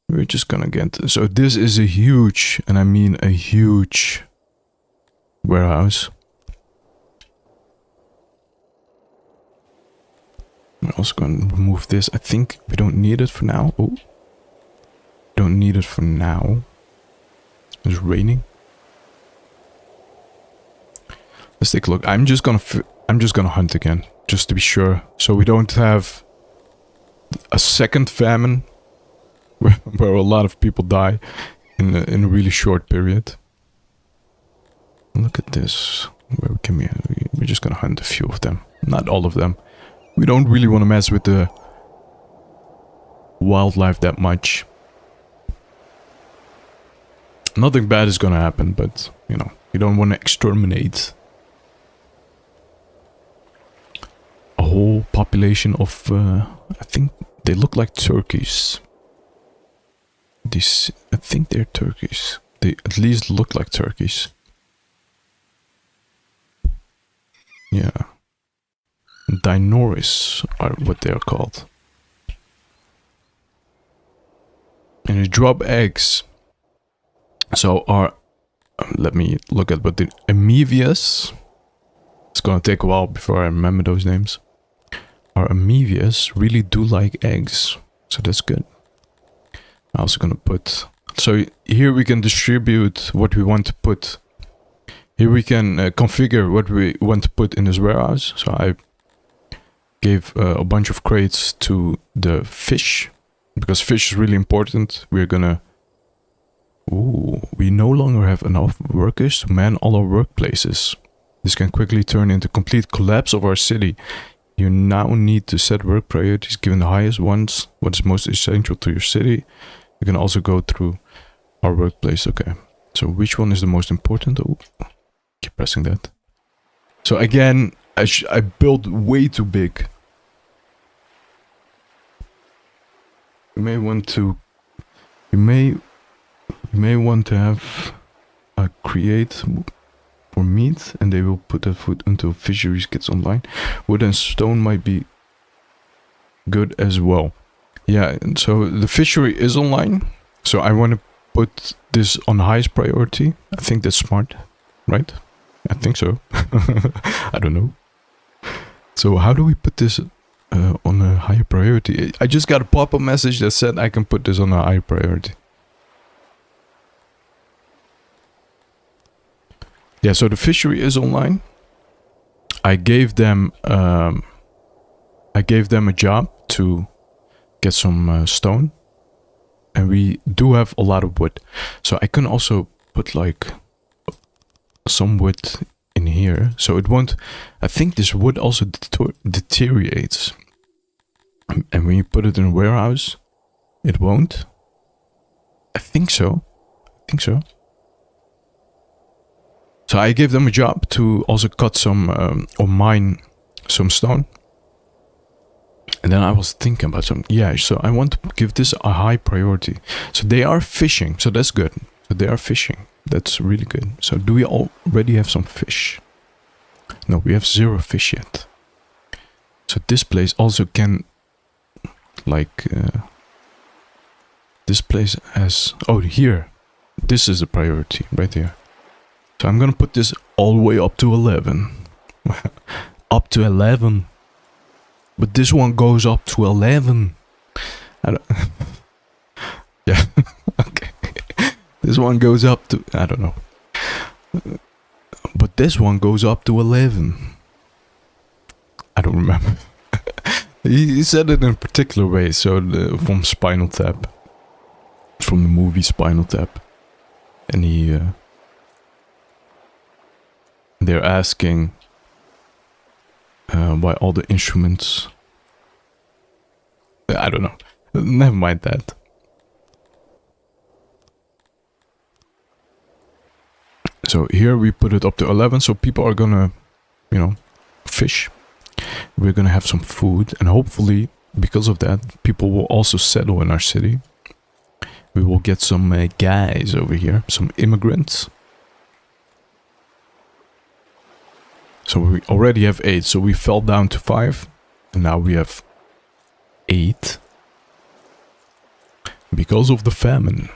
Speaker 1: We're just gonna get... So this is a huge, and I mean a huge warehouse. We're also going to remove this. I think we don't need it for now. Oh, don't need it for now. It's raining. Let's take a look. I'm just gonna hunt again, just to be sure, so we don't have a second famine where a lot of people die in a really short period. Look at this. Where can we're just gonna hunt a few of them, not all of them. We don't really want to mess with the wildlife that much. Nothing bad is gonna happen, but you know, you don't want to exterminate a whole population of I think they look like turkeys. I think they're turkeys. They at least look like turkeys. Yeah. Dinosaurs are what they are called. And they drop eggs. So let me look at what the amphibeans. It's gonna take a while before I remember those names. Our amphibeans really do like eggs, so that's good. I'm also gonna put. So here we can distribute what we want to put. Here we can configure what we want to put in this warehouse. So I gave a bunch of crates to the fish, because fish is really important. We're gonna. Ooh, we no longer have enough workers to man all our workplaces. This can quickly turn into complete collapse of our city. You now need to set work priorities given the highest ones, what is most essential to your city. You can also go through our workplace. Okay, so which one is the most important? Oh, keep pressing that. So again, I built way too big. You may want to have a create for meat, and they will put that food until fisheries gets online. Wood and stone might be good as well. Yeah, and so the fishery is online, so I want to put this on highest priority. I think that's smart, right? I think so. I don't know. So how do we put this on a higher priority? I just got a pop-up message that said I can put this on a higher priority. Yeah, so the fishery is online. I gave them a job to get some stone, and we do have a lot of wood. So I can also put like some wood in here, so it won't. I think this wood also deteriorates, and when you put it in a warehouse, it won't. I think so. So I gave them a job to also cut some or mine some stone. And then I was thinking about some, yeah, so I want to give this a high priority. So they are fishing, so that's good. So they are fishing, that's really good. So do we already have some fish? No, we have 0 fish yet. So this place also can, like, this place has, oh, here. This is a priority, right here. So I'm gonna put this all the way up to 11. Up to 11. But this one goes up to 11. I don't... yeah, okay. This one goes up to... I don't know. But this one goes up to 11. I don't remember. He said it in a particular way. So from Spinal Tap. From the movie Spinal Tap. And he... they're asking why all the instruments... I don't know. Never mind that. So here we put it up to 11, so people are gonna, you know, fish. We're gonna have some food, and hopefully, because of that, people will also settle in our city. We will get some guys over here, some immigrants. So we already have 8, so we fell down to 5, and now we have 8 because of the famine.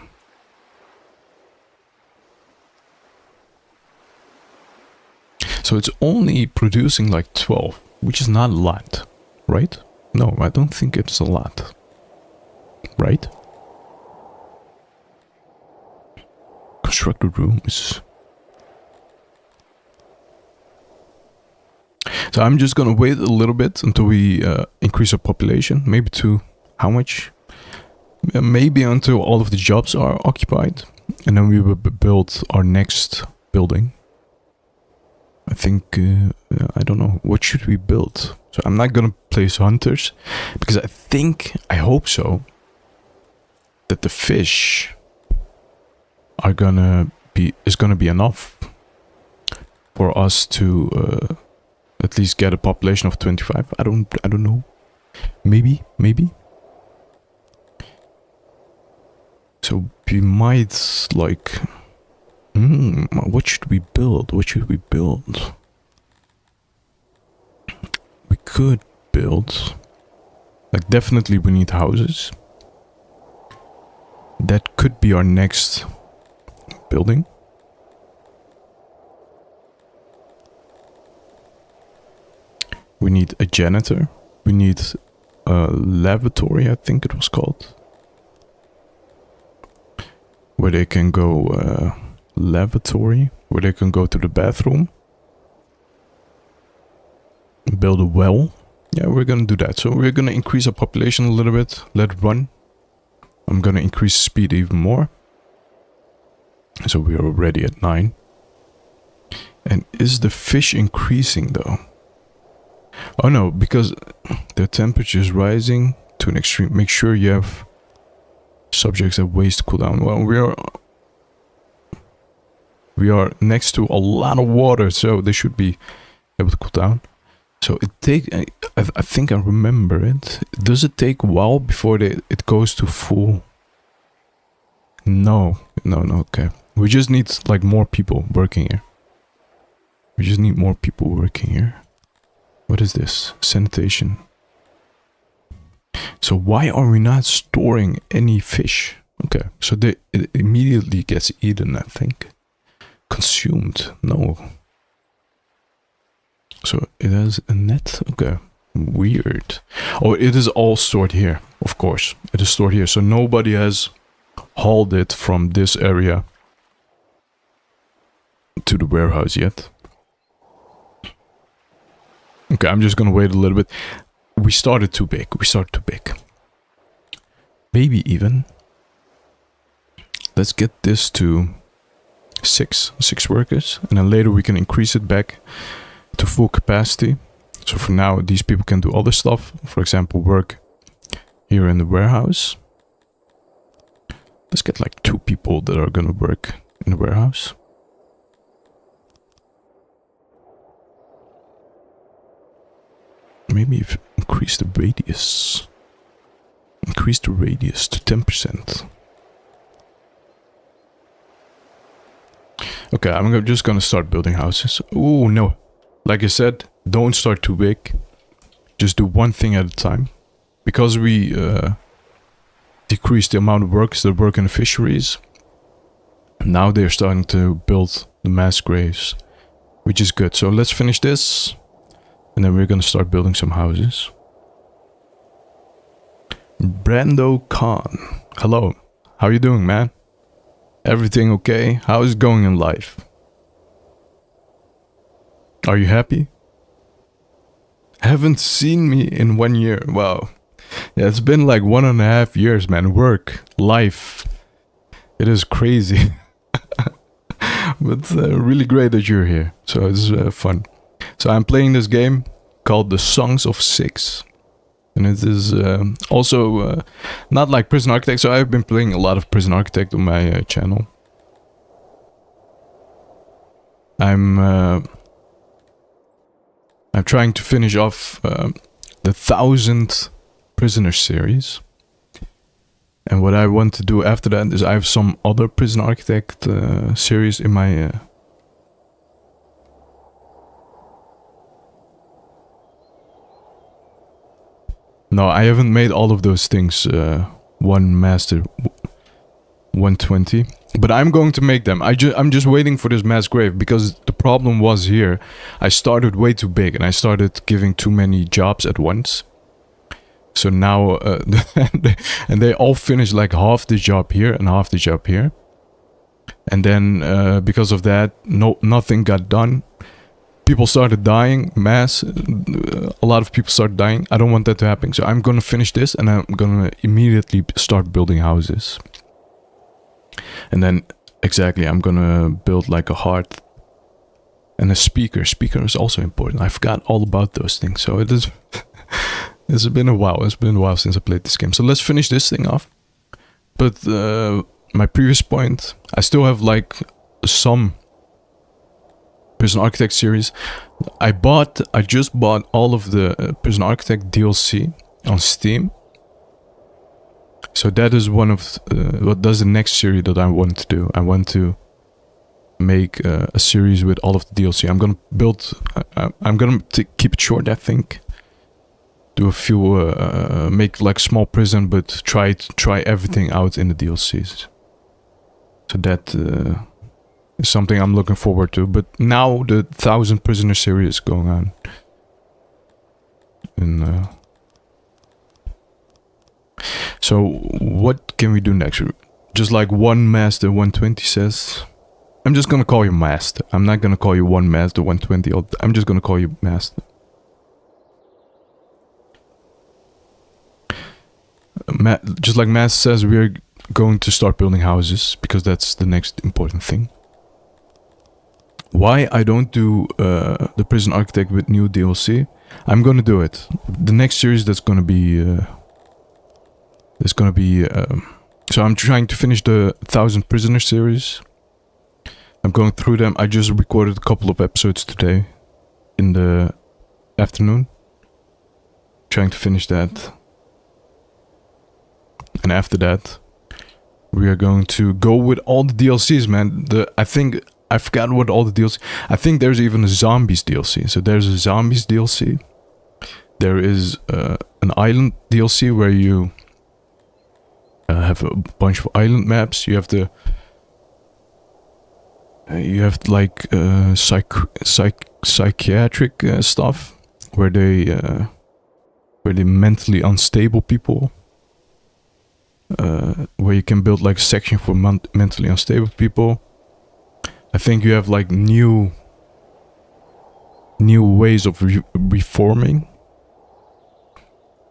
Speaker 1: So it's only producing like 12, which is not a lot, right? No, I don't think it's a lot. Right? Construct the rooms. So I'm just gonna wait a little bit until we increase our population. Maybe to how much? Maybe until all of the jobs are occupied. And then we will build our next building. I think, I don't know, what should we build? So I'm not gonna place hunters, because I hope so, that the fish are is gonna be enough for us to at least get a population of 25. I don't know. Maybe. So we might like, what should we build? We could build, like, definitely we need houses. That could be our next building. We need a janitor. We need a lavatory, I think it was called. Where they can go, lavatory, where they can go to the bathroom. Build a well. Yeah, we're gonna do that. So we're gonna increase our population a little bit. Let it run. I'm gonna increase speed even more. So we are already at 9. And is the fish increasing though? Oh no, because the temperature is rising to an extreme. Make sure you have subjects that waste cooldown. Well, we are next to a lot of water, so they should be able to cool down. So it take. I think I remember it. Does it take a while before it goes to full? No. Okay. We just need like more people working here. What is this? Sanitation. So why are we not storing any fish? Okay, so it immediately gets eaten, I think. Consumed. No. So it has a net? Okay. Weird. Oh, it is all stored here. Of course. It is stored here. So nobody has hauled it from this area to the warehouse yet. Okay, I'm just gonna wait a little bit. We started too big. Maybe even. Let's get this to 6 workers. And then later we can increase it back to full capacity. So for now, these people can do other stuff. For example, work here in the warehouse. Let's get like 2 people that are gonna work in the warehouse. Maybe increase the radius. Increase the radius to 10%. Okay, I'm just gonna start building houses. Oh no. Like I said, don't start too big. Just do one thing at a time. Because we decreased the amount of workers that work in the fisheries, now they're starting to build the mass graves, which is good. So let's finish this. And then we're gonna start building some houses. Brando Khan. Hello. How you doing, man? Everything okay? How is it going in life? Are you happy? Haven't seen me in 1 year. Wow. Yeah, it's been like 1.5 years, man. Work, life. It is crazy. But really great that you're here. So it's fun. So I'm playing this game called The Songs of Six. And it is also not like Prison Architect. So I've been playing a lot of Prison Architect on my channel. I'm trying to finish off the 1000 Prisoner series. And what I want to do after that is I have some other Prison Architect series in my... No, I haven't made all of those things one master 120. But I'm going to make them. I'm just waiting for this mass grave, because the problem was here. I started way too big and I started giving too many jobs at once. So now, and they all finished like half the job here and half the job here. And then because of that, nothing got done. People started dying, mass. A lot of people started dying. I don't want that to happen. So I'm gonna finish this, and I'm gonna immediately start building houses. And then, exactly, I'm gonna build like a hearth and a speaker. Speaker is also important. I forgot all about those things. So it is. It's been a while. It's been a while since I played this game. So let's finish this thing off. But my previous point, I still have like some Prison Architect series. I just bought all of the Prison Architect DLC on Steam. So that is one of that's the next series that I want to do. I want to make a series with all of the DLC. I'm gonna build. I'm gonna keep it short, I think. Do a few, make like small prison, but try everything out in the DLCs. So that is something I'm looking forward to. But now the 1000 Prisoner series is going on. And so what can we do next? Just like one Master 120 says. I'm just gonna call you Master. I'm not gonna call you one Master 120. I'm just gonna call you Master. Just like Matt says, we're going to start building houses because that's the next important thing. Why I don't do the Prison Architect with new DLC? I'm gonna do it. The next series that's gonna be so I'm trying to finish the 1000 Prisoner series. I'm going through them. I just recorded a couple of episodes today in the afternoon. Trying to finish that. And after that, we are going to go with all the DLCs, man. I think I forgot what all the DLCs. I think there's even a zombies DLC. So there's a zombies DLC. There is an island DLC where you have a bunch of island maps. You have the like psychiatric stuff where they mentally unstable people. Where you can build like a section for mentally unstable people. I think you have like new ways of reforming.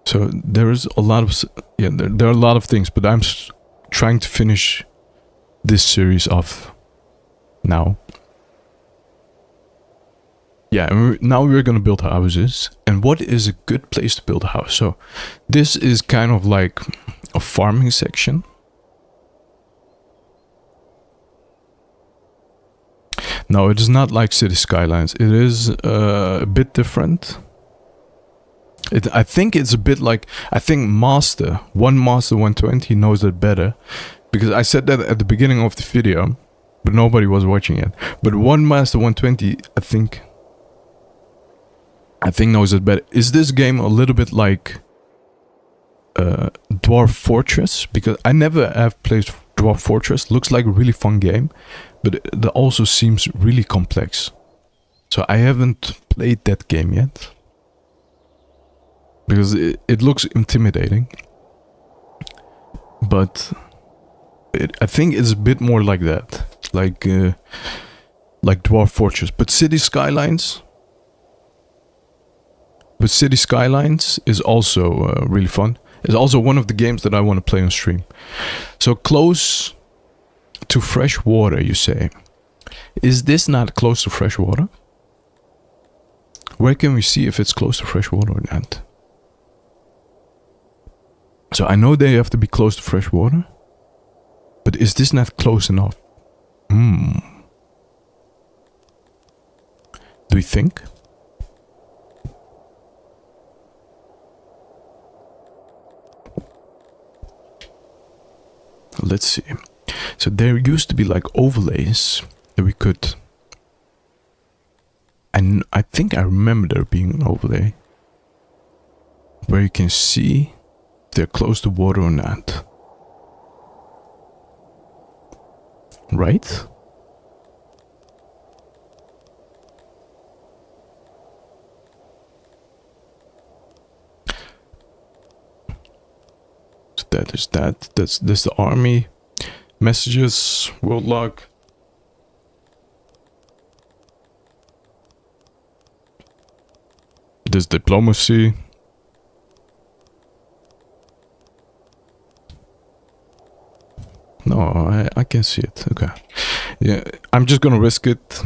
Speaker 1: So there is a lot of there are a lot of things, but I'm trying to finish this series off now. Yeah, and now we're gonna build houses. And what is a good place to build a house? So this is kind of like a farming section. No, it is not like City Skylines. It is a bit different. I think it's a bit like, I think Master 120 knows that better, because I said that at the beginning of the video, but nobody was watching it. But one Master 120, I think knows it better. Is this game a little bit like Dwarf Fortress? Because I never have played Dwarf Fortress. Looks like a really fun game, but it also seems really complex. So I haven't played that game yet, because it looks intimidating. But I think it's a bit more like that, like Dwarf Fortress. But City Skylines is also really fun. It's also one of the games that I want to play on stream. So close to fresh water, you say. Is this not close to fresh water? Where can we see if it's close to fresh water or not? So I know they have to be close to fresh water. But is this not close enough? Do you think? Let's see. So there used to be like overlays that we could... And I think I remember there being an overlay where you can see if they're close to water or not. Right? That is that. That's the army. Messages, world log. This diplomacy. No, I can see it. Okay. Yeah, I'm just gonna risk it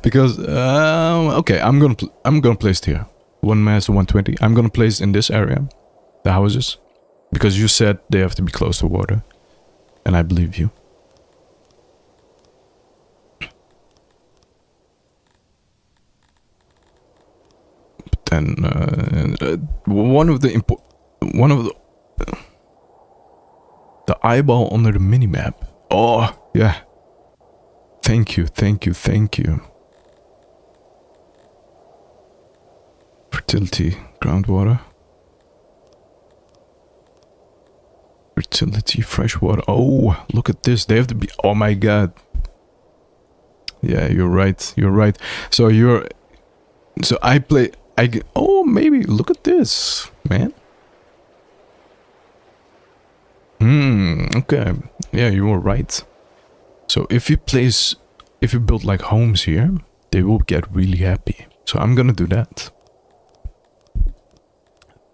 Speaker 1: because okay, I'm gonna place it here. 1 mass 120. I'm gonna place in this area, the houses, because you said they have to be close to water, and I believe you. But then one of the the eyeball under the minimap. Oh yeah. Thank you. Fertility, groundwater. Fertility, freshwater. Oh, look at this. They have to be. Oh my god. Yeah, you're right. So I play. Oh, maybe look at this, man. Okay. Yeah, you were right. So if you build like homes here, they will get really happy. So I'm gonna do that.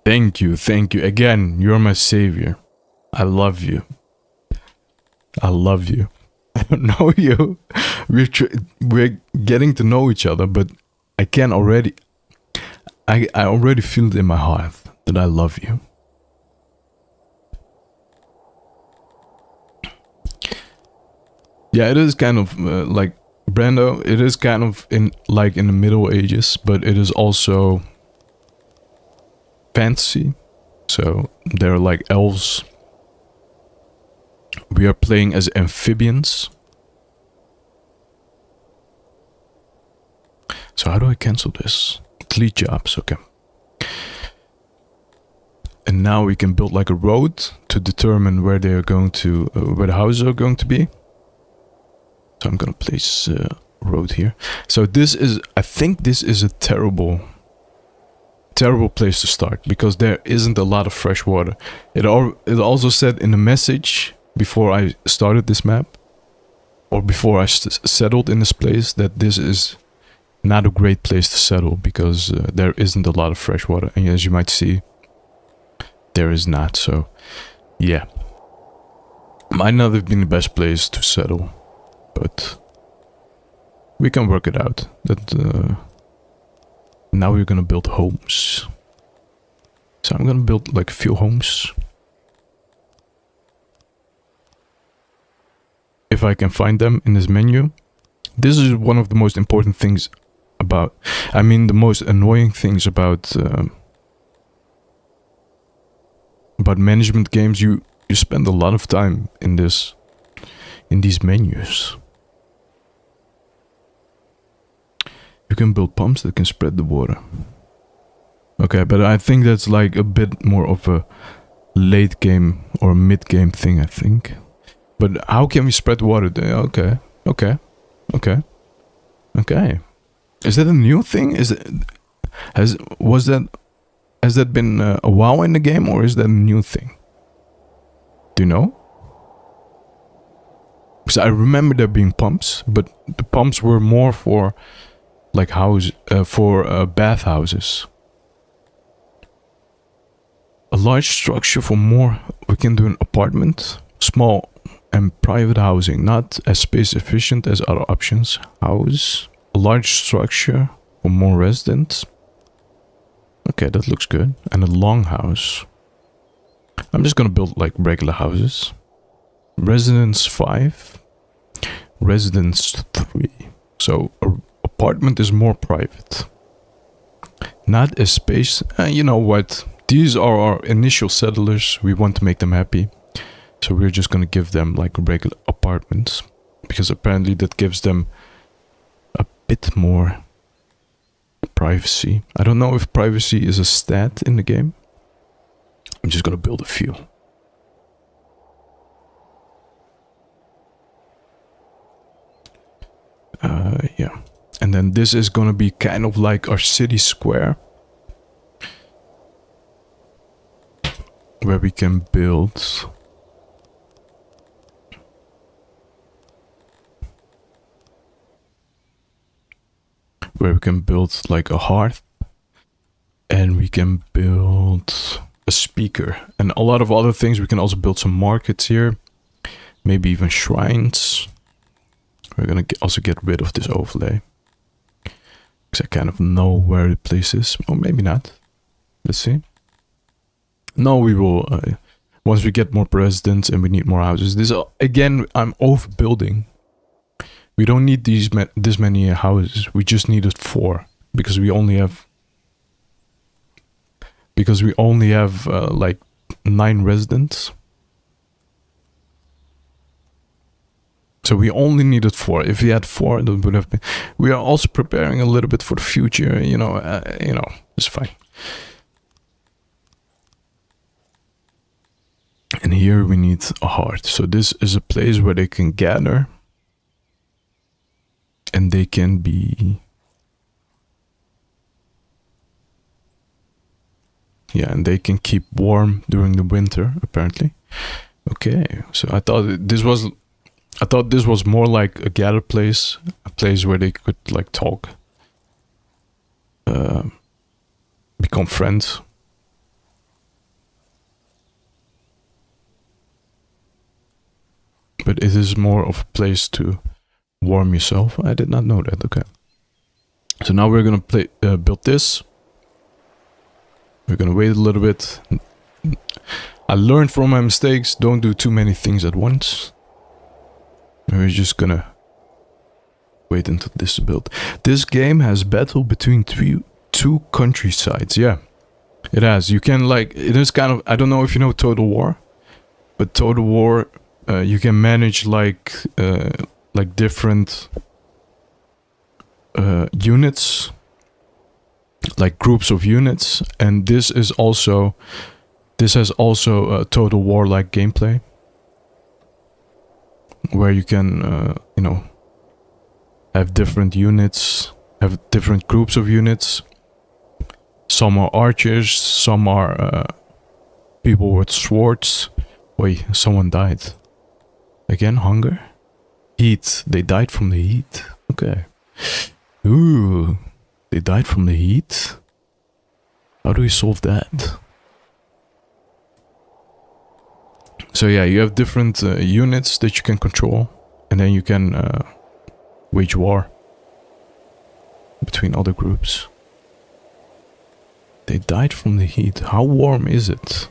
Speaker 1: Thank you. Again, you're my savior. I love you. I don't know you. We're getting to know each other, but I already feel it in my heart that I love you. Yeah, it is kind of like Brando. It is kind of in the Middle Ages, but it is also fantasy. So they're like elves. We are playing as amphibians. So how do I cancel this? Delete jobs. Okay. And now we can build like a road to determine where they are going to, where the houses are going to be. So I'm gonna place a road here. So I think this is a terrible place to start because there isn't a lot of fresh water. It also said in the message before I started this map, or before I settled in this place, that this is not a great place to settle because there isn't a lot of fresh water, and as you might see, there is not. So yeah, might not have been the best place to settle. But we can work it out. That now we're gonna build homes. So I'm gonna build like a few homes. If I can find them in this menu. This is one of the most important things about... I mean, the most annoying things about management games. You spend a lot of time in these menus. You can build pumps that can spread the water. Okay, but I think that's like a bit more of a late game or mid game thing, I think. But how can we spread water there? Okay. Is that a new thing? Has that been a while in the game, or is that a new thing? Do you know? Because I remember there being pumps, but the pumps were more for like bathhouses. A large structure for more. We can do an apartment, small and private housing, not as space efficient as other options. House, a large structure for more residents. Okay, that looks good. And a long house. I'm just gonna build like regular houses. Residence 5, residence 3. So apartment is more private. Not a space. You know what? These are our initial settlers. We want to make them happy. So we're just going to give them like regular apartments. Because apparently that gives them a bit more privacy. I don't know if privacy is a stat in the game. I'm just going to build a few. Yeah. And then this is going to be kind of like our city square. where we can build. Where we can build like a hearth, and we can build a speaker and a lot of other things. We can also build some markets here, maybe even shrines. We're gonna also get rid of this overlay because I kind of know where the place is, or maybe not. Let's see. No, we will once we get more presidents and we need more houses. This again, I'm overbuilding. We don't need this many houses. We just needed 4 because we only have like 9 residents. So we only needed 4. If we had 4, that would have been. We are also preparing a little bit for the future. You know, it's fine. And here we need a heart. So this is a place where they can gather. And they can be... Yeah, and they can keep warm during the winter, apparently. Okay, so I thought this was more like a gather place. A place where they could like talk. Become friends. But it is more of a place to warm yourself. I did not know that. Okay. So now we're gonna build this. We're gonna wait a little bit. I learned from my mistakes. Don't do too many things at once. We're just gonna wait until this is built. This game has battle between two countrysides. Yeah, it has. You can like, it is kind of, I don't know if you know Total War, but Total War, you can manage like different units, like groups of units, and this has also a Total War like gameplay, where you can have different units, have different groups of units. Some are archers, some are people with swords. Wait, someone died. Again, hunger? Heat. They died from the heat. Okay. Ooh. They died from the heat? How do we solve that? So yeah, you have different units that you can control. And then you can wage war between other groups. They died from the heat. How warm is it?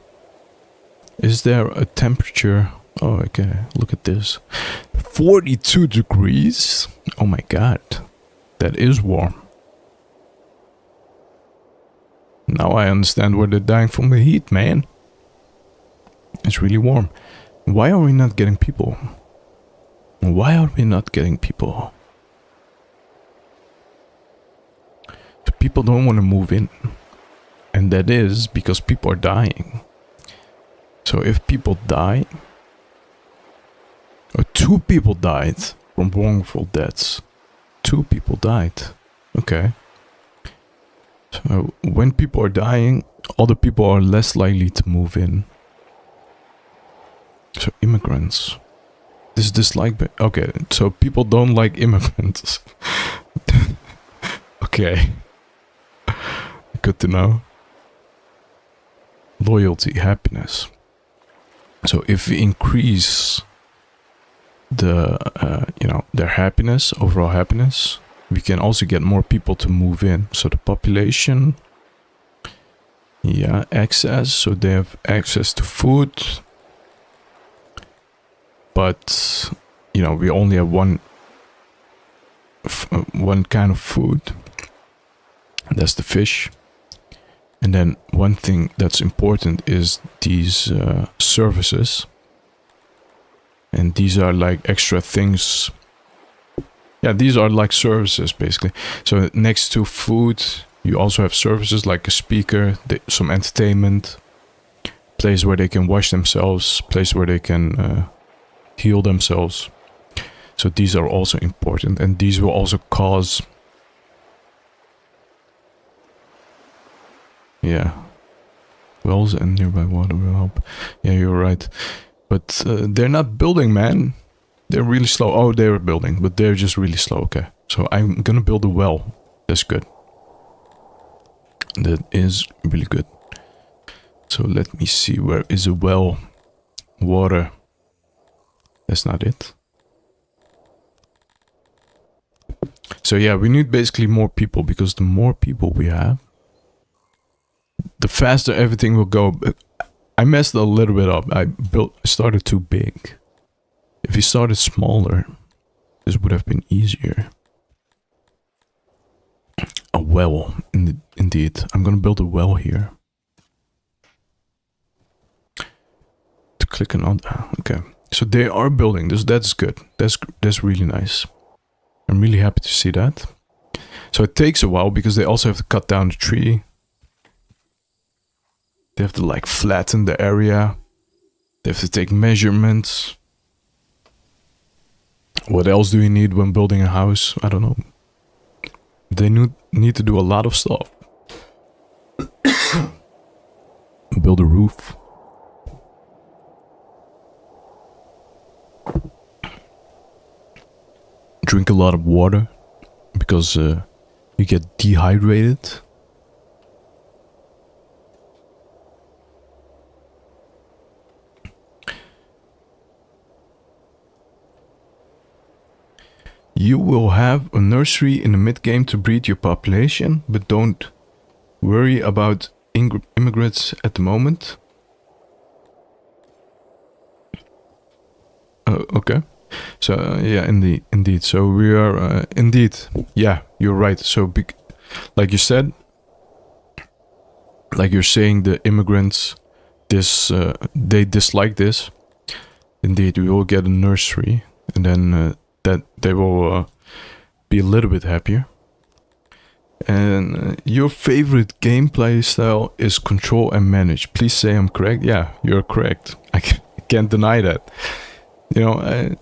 Speaker 1: Is there a temperature? Oh, okay. Look at this. 42 degrees? Oh my god. That is warm. Now I understand where they're dying from the heat, man. It's really warm. Why are we not getting people? Why are we not getting people? The people don't want to move in. And that is because people are dying. So if people die... Or 2 people died from wrongful deaths. 2 people died. Okay. So when people are dying, other people are less likely to move in. So immigrants. This is dislike. Okay, so people don't like immigrants. Okay. Good to know. Loyalty, happiness. So if we increase the their happiness, overall happiness, we can also get more people to move in. So the population, yeah, access, so they have access to food, but we only have one kind of food, and that's the fish. And then one thing that's important is these services. And these are like extra things. Yeah, these are like services basically. So next to food, you also have services like a speaker, some entertainment, place where they can wash themselves, place where they can heal themselves. So these are also important, and these will also cause... Wells and nearby water will help. Yeah, you're right. But they're not building, man. They're really slow. Oh, they're building, but they're just really slow. Okay, so I'm gonna build a well. That's good. That is really good. So let me see, where is a well? Water. That's not it. So yeah, we need basically more people, because the more people we have, the faster everything will go. I messed a little bit up. I started too big. If we started smaller, this would have been easier. A well, indeed. I'm gonna build a well here. To click on, okay. So they are building this. That's good. That's really nice. I'm really happy to see that. So it takes a while because they also have to cut down the tree. They have to like flatten the area. They have to take measurements. What else do you need when building a house? I don't know. They need to do a lot of stuff. Build a roof. Drink a lot of water, because you get dehydrated. You will have a nursery in the mid-game to breed your population, but don't worry about immigrants at the moment. Okay. So yeah, indeed. So we are indeed. Yeah, you're right. So like you said, like you're saying, the immigrants, they dislike this. Indeed, we will get a nursery, and then that they will be a little bit happier. And your favorite gameplay style is control and manage. Please say I'm correct. Yeah, you're correct. I can't deny that. You know,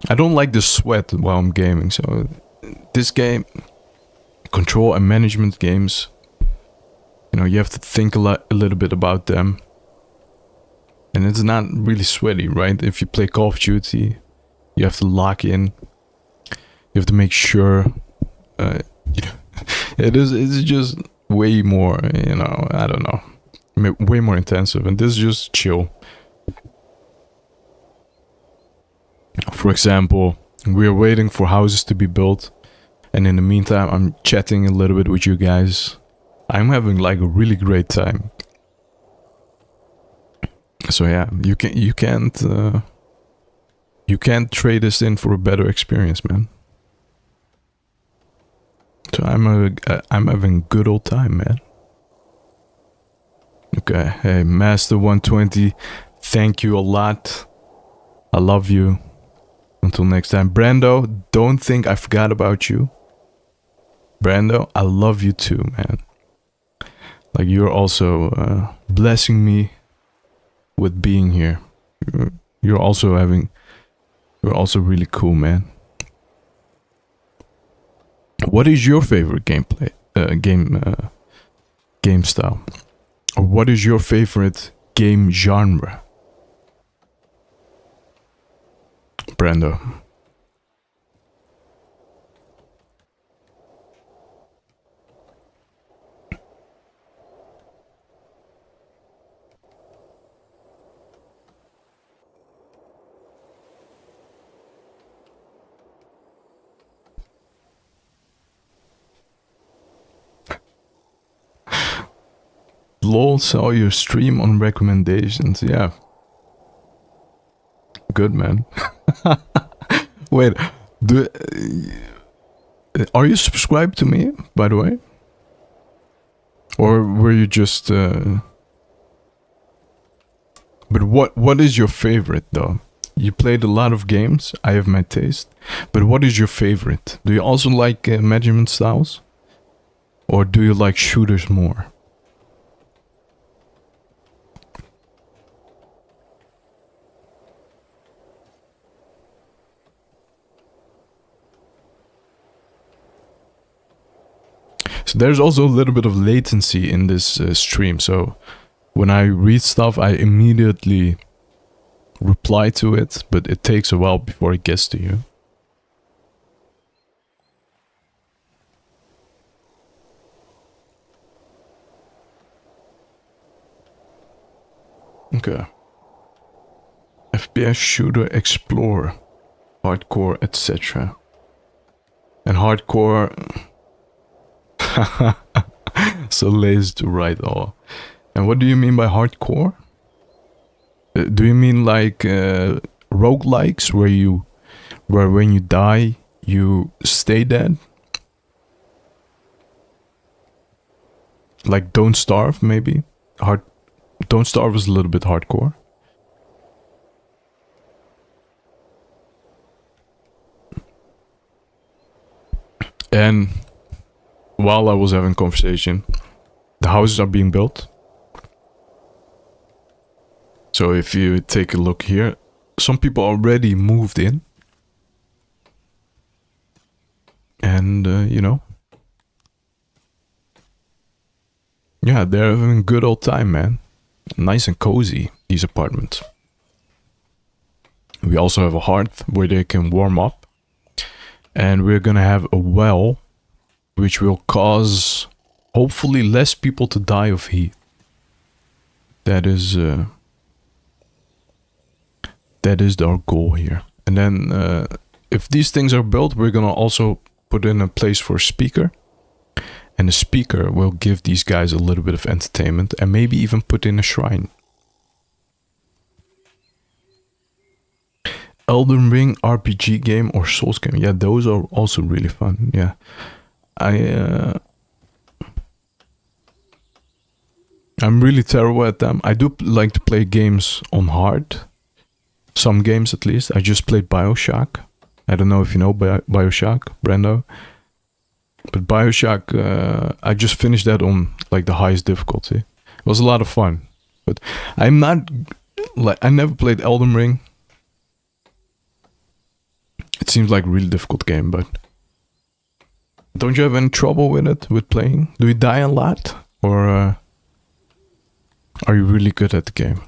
Speaker 1: I don't like the sweat while I'm gaming. So this game, control and management games, you know, you have to think a little bit about them. And it's not really sweaty, right? If you play Call of Duty, you have to lock in. You have to make sure. It's just way more, you know, I don't know, way more intensive. And this is just chill. For example, we're waiting for houses to be built, and in the meantime I'm chatting a little bit with you guys. I'm having like a really great time. So yeah, you can't trade this in for a better experience, man. So I'm having a good old time, man. Okay, hey Master 120, thank you a lot. I love you. Until next time. Brando, don't think I forgot about you. Brando, I love you too, man. Like, you're also blessing me with being here. You're also really cool, man. What is your favorite gameplay game style? Or what is your favorite game genre? Brando. LOL, saw your stream on recommendations. Yeah. Good, man. Wait, are you subscribed to me, by the way? Or were you just... But what is your favorite, though? You played a lot of games, I have my taste. But what is your favorite? Do you also like measurement styles? Or do you like shooters more? So there's also a little bit of latency in this stream, so when I read stuff, I immediately reply to it, but it takes a while before it gets to you. Okay. FPS shooter explorer, hardcore, etc. And hardcore, so lazy to write all. And what do you mean by hardcore? Do you mean like roguelikes where when you die you stay dead? Like Don't Starve, maybe? Don't Starve is a little bit hardcore. And while I was having conversation, the houses are being built. So if you take a look here, some people already moved in. And, you know, yeah, they're having a good old time, man. Nice and cozy, these apartments. We also have a hearth where they can warm up. And we're gonna have a well, which will cause, hopefully, less people to die of heat. That is our goal here. And then, if these things are built, we're gonna also put in a place for a speaker. And the speaker will give these guys a little bit of entertainment and maybe even put in a shrine. Elden Ring RPG game or Souls game. Yeah, those are also really fun. Yeah. I'm really terrible at them. I do like to play games on hard. Some games at least. I just played BioShock. I don't know if you know BioShock, Brando. But BioShock, I just finished that on like the highest difficulty. It was a lot of fun. But I'm not like, I never played Elden Ring. It seems like a really difficult game, but don't you have any trouble with it, with playing? Do you die a lot? Or are you really good at the game?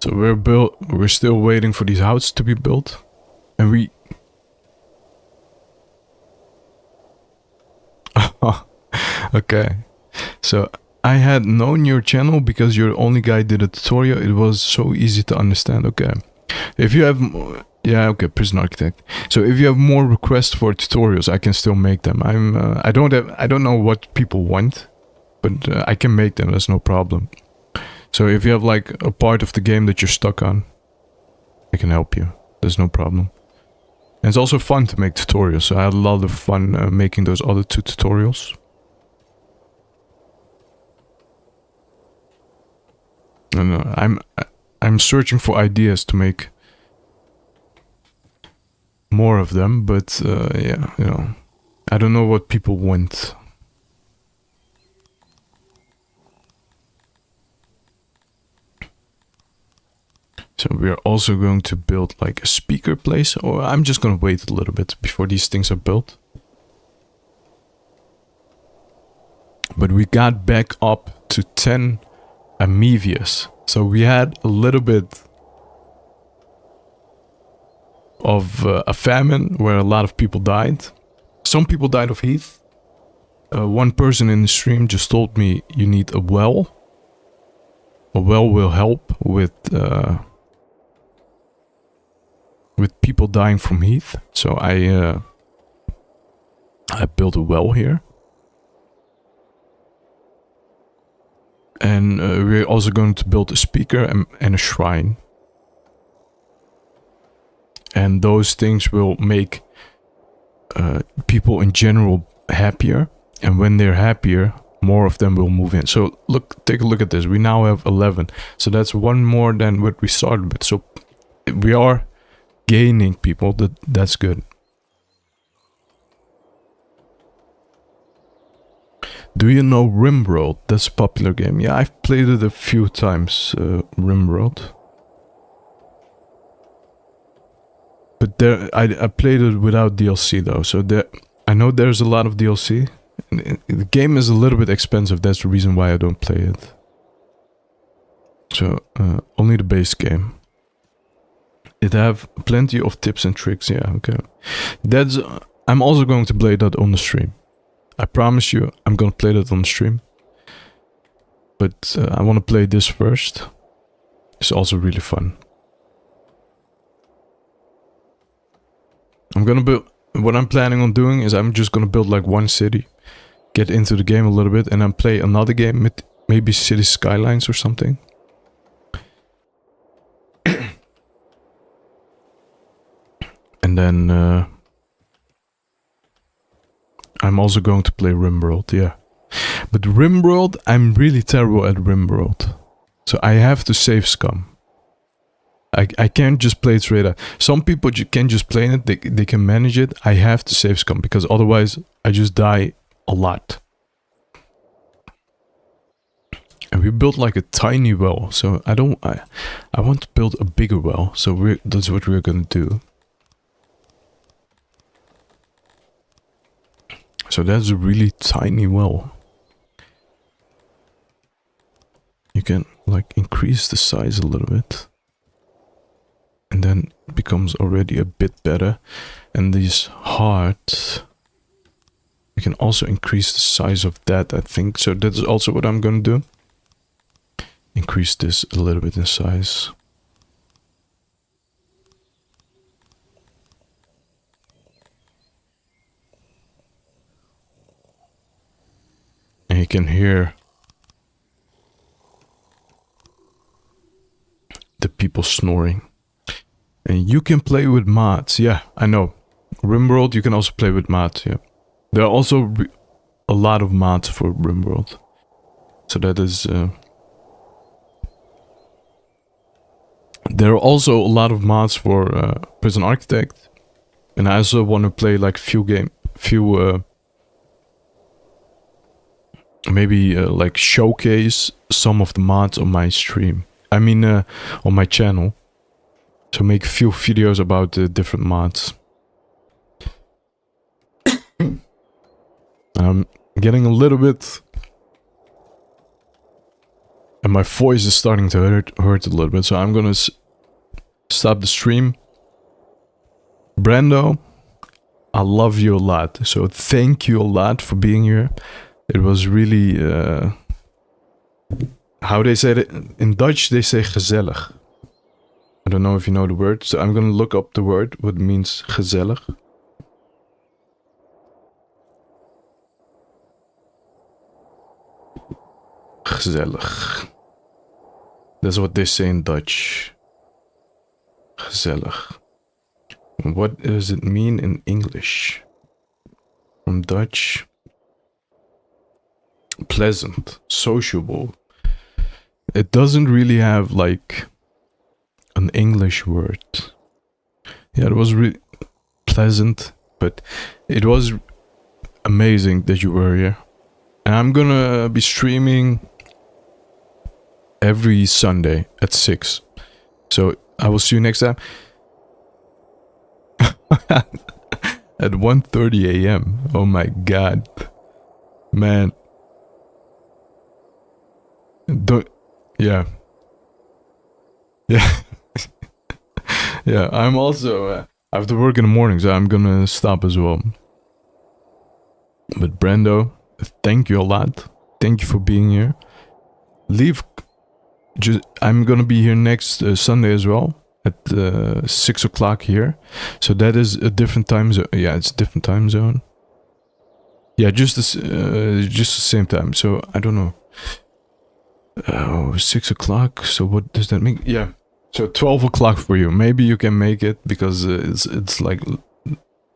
Speaker 1: So we're still waiting for these houses to be built. And we... Okay. So I had known your channel because you're the only guy did a tutorial. It was so easy to understand. Okay. If you have... Yeah, okay, Prison Architect. So if you have more requests for tutorials, I can still make them. I don't know what people want, but I can make them. That's no problem. So if you have like a part of the game that you're stuck on, I can help you. There's no problem. And it's also fun to make tutorials. So I had a lot of fun making those other 2 tutorials. And I'm searching for ideas to make more of them, but yeah, you know, I don't know what people want. So we're also going to build like a speaker place, or I'm just gonna wait a little bit before these things are built. But we got back up to 10 amphibians. So we had a little bit of a famine where a lot of people died. Some people died of heat. One person in the stream just told me you need a well. A well will help with people dying from heat. So I built a well here. And we're also going to build a speaker and a shrine. and those things will make people in general happier, and when they're happier, more of them will move in. So take a look at this. We now have 11, so that's one more than what we started with. So we are gaining people. That's good. Do you know RimWorld? That's a popular game. Yeah, I've played it a few times, RimWorld. But I played it without DLC though, so I know there's a lot of DLC. The game is a little bit expensive, that's the reason why I don't play it. So, only the base game. It have plenty of tips and tricks, yeah, okay. I'm also going to play that on the stream. I promise you, I'm gonna play that on the stream. But I want to play this first. It's also really fun. What I'm planning on doing is I'm just gonna build like one city, get into the game a little bit, and then play another game with maybe City Skylines or something. And then I'm also going to play RimWorld, yeah. But RimWorld, I'm really terrible at RimWorld. So I have to save scum. I can't just play it straight out. Some people can just play it, they can manage it. I have to save scum because otherwise I just die a lot. And we built like a tiny well, so I want to build a bigger well, so that's what we're gonna do. So that's a really tiny well. You can like increase the size a little bit. And then it becomes already a bit better. And these hearts, you can also increase the size of that, I think. So that's also what I'm gonna do. Increase this a little bit in size. And you can hear the people snoring. And you can play with mods. Yeah, I know. RimWorld, you can also play with mods. Yeah, there are also a lot of mods for RimWorld. So that is. There are also a lot of mods for Prison Architect, and I also want to play like maybe like showcase some of the mods on my stream. I mean, on my channel. To make a few videos about the different mods. I'm getting a little bit... And my voice is starting to hurt a little bit, so I'm gonna stop the stream. Brando, I love you a lot, so thank you a lot for being here. It was really... how they say it in Dutch, they say gezellig. I don't know if you know the word, so I'm gonna look up the word, what means gezellig. Gezellig. That's what they say in Dutch. Gezellig. What does it mean in English? From Dutch. Pleasant, sociable. It doesn't really have like an English word. Yeah, it was really pleasant, but it was amazing that you were here. And I'm gonna be streaming every Sunday at 6. So I will see you next time. At 1:30 a.m. Oh my god. Man. Yeah. Yeah. Yeah, I'm also... I have to work in the morning, so I'm gonna stop as well. But Brando, thank you a lot. Thank you for being here. I'm gonna be here next Sunday as well. At 6 o'clock here. So that is a different time zone. Yeah, it's a different time zone. Yeah, just the same time. So, I don't know. 6 o'clock. So what does that mean? Yeah. So 12 o'clock for you. Maybe you can make it because it's like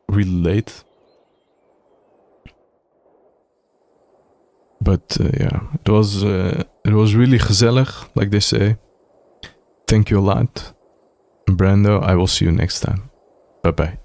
Speaker 1: really late. But yeah, it was really gezellig, like they say. Thank you a lot. Brando, I will see you next time. Bye bye.